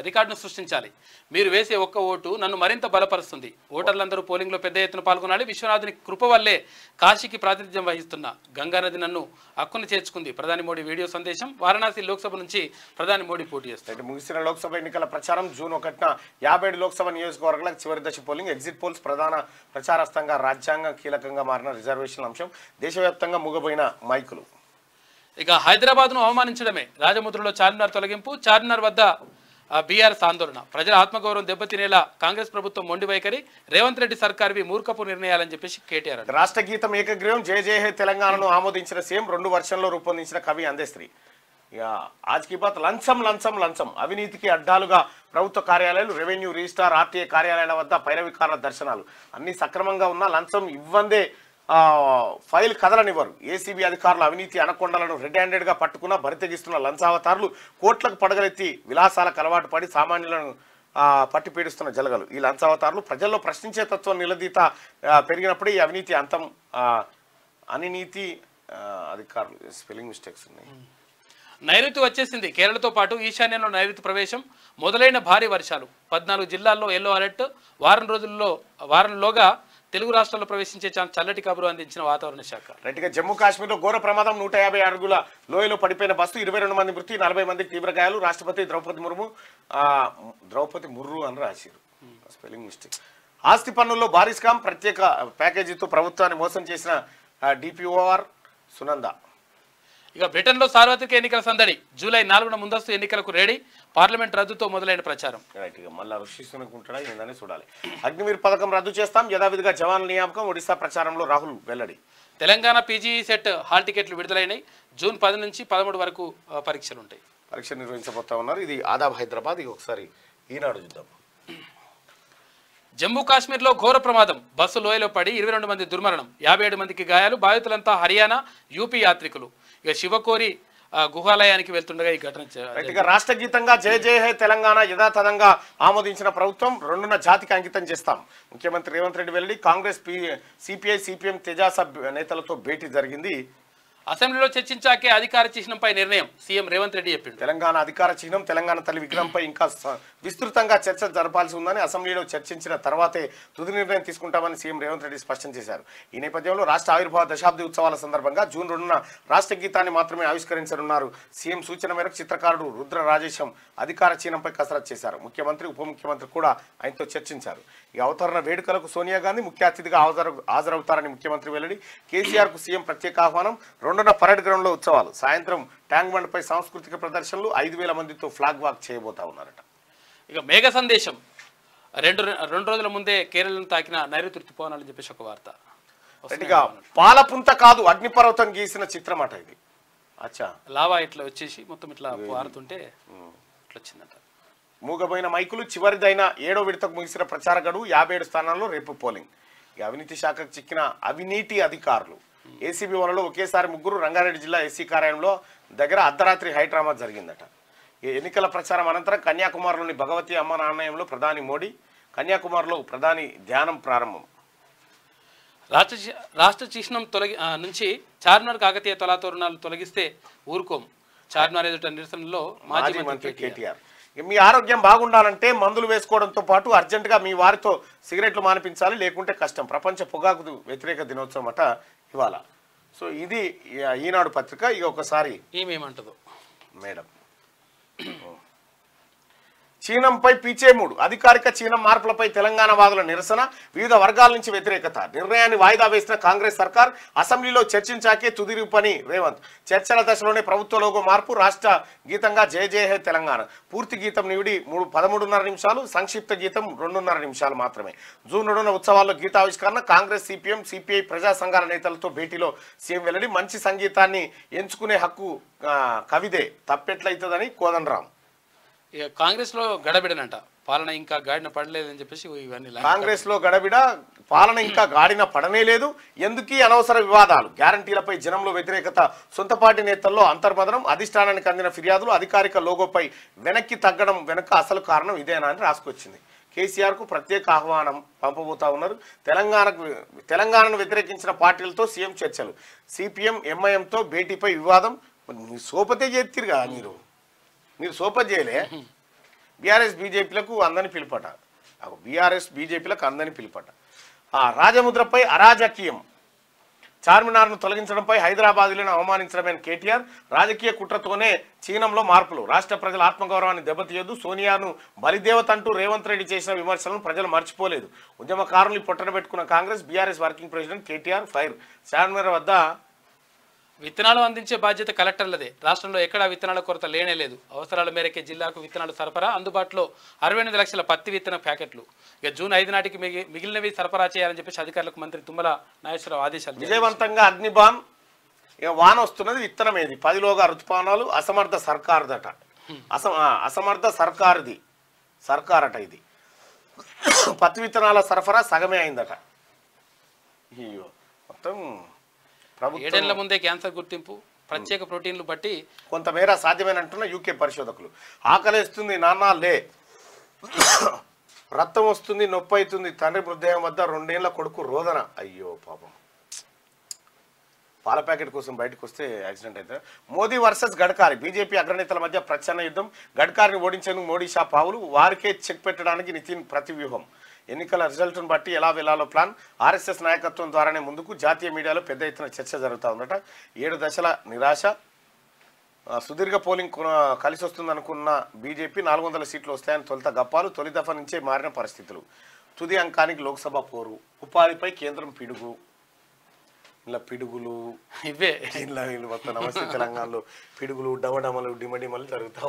రికార్డును సృష్టించాలి. మీరు వేసే ఒక్క ఓటు నన్ను మరింత బలపరుస్తుంది. ఓటర్లందరూ పోలింగ్లో పెద్ద ఎత్తున పాల్గొనాలి. విశ్వనాథుని కృప వల్లే కాశీకి ప్రాతినిధ్యం వహిస్తున్న గంగానది నన్ను హక్కును చేర్చుకుంది. ప్రధాని మోడీ వీడియో సందేశం. వారణాసి లోక్సభ నుంచి ప్రధాని మోడీ పోటీ చేస్తారు. ముగిసిన లోక్సభ ఎన్నికల ప్రచారం. జూన్ 1న 57 లోక్సభ నియోజకవర్గాలకు చివరి దశ పోలింగ్. ఎగ్జిట్ పోల్స్ ప్రధాన ప్రచారస్థంగా రాజ్యాంగం కీలకంగా మారిన రిజర్వేషన్ అంశం. దేశవ్యాప్తంగా మూగబోయిన మైకులు. ఇక హైదరాబాద్ను అవమానించడమే. రాజముద్రలో చార్మినార్ తొలగింపు. చార్మినార్ వద్ద బీఆర్ఎస్ ఆందోళన. ప్రజల ఆత్మగౌరవం దెబ్బతినేలా కాంగ్రెస్ ప్రభుత్వం మొండి వైఖరి. రేవంత్ రెడ్డి సర్కార్వి మూర్ఖపు నిర్ణయాలని చెప్పేసి కేటీఆర్. రాష్ట్ర గీతం ఏకగ్రీవం. జయ జయ హే తెలంగాణను ఆమోదించిన సీఎం. 2 వర్షంలో రూపొందించిన కవి అందశ్రీ. ఇక ఆజ్కి బాత్. లంచం లంచం లంచం. అవినీతికి అడ్డాలుగా ప్రభుత్వ కార్యాలయాలు. రెవెన్యూ, రిజిస్టార్, ఆర్టీఏ కార్యాలయాల వద్ద పైరవికారుల దర్శనాలు. అన్ని సక్రమంగా ఉన్నా లంచం ఇవ్వందే ఫైల్ కదలనివ్వరు. ఏసీబీ అధికారులు అవినీతి అనకొండలను రెడ్ హ్యాండెడ్గా పట్టుకున్న బరితెగిస్తున్న లంచావతారులు. కోట్లకు పడగలెత్తి విలాసాలకు అలవాటు పడి సామాన్యులను పట్టి పీడిస్తున్న జలగలు. ఈ లంచావతారులు ప్రజల్లో ప్రశ్నించే తత్వం నిలదీత పెరిగినప్పుడే ఈ అవినీతి అంతం. అవినీతి అధికారులు స్పెల్లింగ్ మిస్టేక్స్ ఉన్నాయి. నైరుతి వచ్చేసింది. కేరళతో పాటు ఈశాన్యంలో నైరుతి ప్రవేశం. మొదలైన భారీ వర్షాలు. 14 జిల్లాల్లో ఎల్లో అలర్ట్. వారంలోగా తెలుగు రాష్ట్రాల్లో ప్రవేశించే చల్లటి కబురు అందించిన వాతావరణ శాఖ. రైట్గా జమ్మూ కాశ్మీర్లో ఘోర ప్రమాదం. 150 అడుగుల లోయలో పడిపోయిన బస్సు. 22 మంది మృతి, 40 మందికి తీవ్ర గాయాలు. రాష్ట్రపతి ద్రౌపది ముర్రు అని రాశారు. Spelling mistake. ఆస్తి పన్నుల్లో భారీ స్కామ్. ప్రత్యేక ప్యాకేజీతో ప్రభుత్వాన్ని మోసం చేసిన డిపిఓఆర్ సునంద. ఇక బ్రిటన్లో సార్వత్రిక ఎన్నికల సందడి. జూలై 4న ముందస్తు ఎన్నికలకు రెడీ. పార్లమెంట్ రద్దుతో మొదలైన ప్రచారం. రైట్ గా మళ్ళీ ఋషిస్తుంటాడా ఏందని చూడాలి. అగ్నివీర్ పథకం రద్దు చేస్తాం. యథావిధిగా జవాన్ల నియామకం. ఒడిశా ప్రచారంలో రాహుల్ వెల్లడి. తెలంగాణ పీజీ సెట్ హాల్ టికెట్లు విడుదలైనాయి. జూన్ 10 నుంచి 13 వరకు పరీక్షలు ఉంటాయి. పరీక్ష నిర్వహించబోతా ఉన్నారు. ఇది ఆదాబ్ హైదరాబాద్. ఇది ఒకసారి ఈనాడు చూద్దాం. జమ్మూ కాశ్మీర్లో ఘోర ప్రమాదం. బస్సు లోయలో పడి 22 మంది దుర్మరణం. 57 మందికి గాయాలు. బాధితులంతా హర్యానా, యూపీ యాత్రికులు. ఇక శివకోరి గుహాలయానికి వెళ్తుండగా ఈ ఘటన. రాష్ట్ర గీతంగా జయ జయ హే తెలంగాణ యథాతథంగా ఆమోదించిన ప్రభుత్వం. 2న జాతికి అంకితం చేస్తాం. ముఖ్యమంత్రి రేవంత్ రెడ్డి వెల్లడి. కాంగ్రెస్, సిపిఐ, సిపిఎం, తెజాస నేతలతో భేటీ జరిగింది. అసెంబ్లీలో చర్చించాకే అధికార చిహ్నంపై నిర్ణయం. సీఎం రేవంత్ రెడ్డి చెప్పిండు. తెలంగాణ అధికార చిహ్నం, తెలంగాణ తల్లి విగ్రహంపై ఇంకా విస్తృతంగా చర్చ జరపాల్సి ఉందని అసెంబ్లీలో చర్చించిన తర్వాతే తుది నిర్ణయం తీసుకుంటామని సీఎం రేవంత్ రెడ్డి స్పష్టం చేశారు. ఈ నేపథ్యంలో రాష్ట్ర ఆవిర్భావ దశాబ్ది ఉత్సవాల సందర్భంగా జూన్ 2న రాష్ట్ర గీతాన్ని మాత్రమే ఆవిష్కరించనున్నారు. సీఎం సూచన మేరకు చిత్రకారుడు రుద్ర రాజేశం అధికార చిహ్నంపై కసరత్తు చేశారు. ముఖ్యమంత్రి, ఉప ముఖ్యమంత్రి కూడా ఆయనతో చర్చించారు. ఈ అవతరణ వేడుకలకు సోనియా గాంధీ ముఖ్య అతిథిగా హాజరవుతారని ముఖ్యమంత్రి వెల్లడి. కేసీఆర్ కు సీఎం ప్రత్యేక ఆహ్వానం. 2న పరేడ్ గ్రౌండ్లో ఉత్సవాలు, సాయంత్రం ట్యాంక్ బండ్పై సాంస్కృతిక ప్రదర్శనలు, 5,000 మందితో ఫ్లాగ్ వాక్ చేయబోతా ఉన్నారట. ఇక మేఘ సందేశం, రెండు రోజుల ముందే కేరళను తాకిన నైరుతి ఋతుపవనాలని చెప్పేసి ఒక వార్త. రెడ్డిగా పాలపుంత కాదు అగ్నిపర్వతం గీసిన చిత్రం అట ఇది. అచ్చా, లావా ఇట్లా వచ్చేసి మొత్తం ఇట్లా పారుతుంటే ఇట్లా వచ్చిందట. మూగబోయిన మైకులు, చివరిదైన 7వ విడతకు ముగిసిన ప్రచార గడువు, 57 స్థానాల్లో రేపు పోలింగ్. ఈ అవినీతి శాఖకు చిక్కిన అవినీతి అధికారులు. ఏసీబీ వలలో ఒకేసారి 3. రంగారెడ్డి జిల్లా ఎస్సీ కార్యాలయంలో దగ్గర అర్ధరాత్రి హైడ్రామా జరిగిందట. ఎన్నికల ప్రచారం అనంతరం కన్యాకుమారిలోని భగవతి అమ్మ నాణయంలో ప్రధాని మోడీ, కన్యాకుమారిలో ప్రధాని ధ్యానం ప్రారంభం. రాష్ట్ర చిహ్నం నుంచి చార్మినార్ కాకతీయ తొలాతోరణాలు తొలగిస్తే ఊరుకోం. చార్మినార్ ఎదుట నిరసనలో మాజీ మంత్రి కేటీఆర్. మీ ఆరోగ్యం బాగుండాలంటే మందులు వేసుకోవడంతో పాటు అర్జెంటుగా మీ వారితో సిగరెట్లు మానిపించాలి, లేకుంటే కష్టం. ప్రపంచ పొగాకు వ్యతిరేక దినోత్సవం అట ఇవాళ. సో ఇది ఈనాడు పత్రిక. ఇక ఒకసారి ఏమేమంటుందో మేడం. చీనంపై పీచే మూడు, అధికారిక చీనం మార్పులపై తెలంగాణ వాదుల నిరసన, వివిధ వర్గాల నుంచి వ్యతిరేకత. నిర్ణయాన్ని వాయిదా వేసిన కాంగ్రెస్ సర్కార్, అసెంబ్లీలో చర్చించాకే తుదిరి పని రేవంత్. చర్చల దశలోనే ప్రభుత్వ లోగో మార్పు, రాష్ట్ర గీతంగా జయ జయ హే తెలంగాణ. పూర్తి గీతం నివిడి 13:30 నిమిషాలు, సంక్షిప్త గీతం 2:30 నిమిషాలు మాత్రమే. జూన్ 2న ఉత్సవాల్లో గీతావిష్కరణ. కాంగ్రెస్, సిపిఎం, సిపిఐ, ప్రజా సంఘాల నేతలతో భేటీలో సీఎం వెల్లడి. మంచి సంగీతాన్ని ఎంచుకునే హక్కు కవిదే, తప్పెట్లయితుందని కోదండరాం. ఇక కాంగ్రెస్ లో గడబిడనంట, పాలన ఇంకా గాడిన పడలేదని చెప్పేసి ఇవన్నీ. కాంగ్రెస్ లో గడబిడ, పాలన ఇంకా గాడిన పడనే లేదు. ఎందుకీ అనవసర వివాదాలు, గ్యారంటీలపై జనంలో వ్యతిరేకత, సొంత పార్టీ నేతల్లో అంతర్మదనం, అధిష్టానానికి అందిన ఫిర్యాదులు, అధికారిక లోగోపై వెనక్కి తగ్గడం వెనుక అసలు కారణం ఇదేనా అని రాసుకొచ్చింది. కేసీఆర్ కు ప్రత్యేక ఆహ్వానం పంపబోతా ఉన్నారు. తెలంగాణను వ్యతిరేకించిన పార్టీలతో సీఎం చర్చలు, సిపిఎం ఎంఐఎంతో భేటీపై వివాదం. సోపతే చేతిరు కదా మీరు సోపతి చేయలే. బీఆర్ఎస్ బీజేపీలకు అందని పిలుపట, బీఆర్ఎస్ బీజేపీలకు అందని పిలుపట. రాజముద్రపై అరాజకీయం, చార్మినార్ను తొలగించడంపై హైదరాబాద్లను అవమానించడమైన కేటీఆర్. రాజకీయ కుట్రతోనే చీనంలో మార్పులు, రాష్ట్ర ప్రజల ఆత్మగౌరవాన్ని దెబ్బతీయొద్దు. సోనియాను బలిదేవత అంటూ రేవంత్ రెడ్డి చేసిన విమర్శలను ప్రజలు మర్చిపోలేదు. ఉద్యమకారులు పొట్టన పెట్టుకున్న Congress, BRS working president KTR fire. Charminar వద్ద విత్తనాలు అందించే బాధ్యత కలెక్టర్లదే. రాష్ట్రంలో ఎక్కడా విత్తనాల కొరత లేనే లేదు. అవసరాల మేరకే జిల్లాకు విత్తనాలు సరఫరా. అందుబాటులో 68 లక్షల పత్తి విత్తన ప్యాకెట్లు. ఇక జూన్ 5 నాటికి మిగిలినవి సరఫరా చేయాలని చెప్పేసి అధికారులకు మంత్రి తుమ్మల నాగేశ్వరరావు ఆదేశాలు. విజయవంతంగా అగ్నిబాన్. ఇక వాన వస్తున్నది, విత్తనం ఏది 10లోగా ఋతుపానాలు. అసమర్థ సర్కారుదట, అసమర్థ సర్కారట ఇది. పత్తి విత్తనాల సరఫరా సగమే అయిందట. అయ్యో, మొత్తం 7 ఏళ్ల ముందే క్యాన్సర్ గుర్తింపు, ప్రత్యేక ప్రోటీన్లు బట్టి కొంతమేర సాధ్యమేనంటున్న యూకే పరిశోధకులు. ఆకలేస్తుంది నాన్న లే, రక్తం వస్తుంది, నొప్పి అవుతుంది. తండ్రి మృతదేహం వద్ద 2 ఏళ్ల కొడుకు రోదన. అయ్యో పాపం. పాల ప్యాకెట్ కోసం బయటకు వస్తే యాక్సిడెంట్ అయితే. మోదీ వర్సెస్ గడ్కారీ, బీజేపీ అగ్రనేతల మధ్య ప్రచ్ఛన్న యుద్ధం. గడ్కారీని ఓడించేందుకు మోడీ షా పావులు, వారికే చెక్ పెట్టడానికి నితిన్ ప్రతివ్యూహం. ఎన్నికల రిజల్ట్ను బట్టి ఎలా వెళ్లాలో ప్లాన్. ఆర్ఎస్ఎస్ నాయకత్వం ద్వారానే ముందుకు. జాతీయ మీడియాలో పెద్ద ఎత్తున చర్చ జరుగుతూ ఉందట. 7 దశల నిరాశ. సుదీర్ఘ పోలింగ్ కలిసి వస్తుందనుకున్న బీజేపీ 400 సీట్లు వస్తాయని తొలుత గప్పాలు. తొలి దఫా నుంచే మారిన పరిస్థితులు. తుది అంకానికి లోక్సభ పోరు. ఉపాధిపై కేంద్రం పిడుగు. ఇలా పిడుగులు ఇవే ఇలా మొత్తం నమస్తే తెలంగాణలో పిడుగులు, డమడమలు, డిమడిమలు జరుగుతాయి.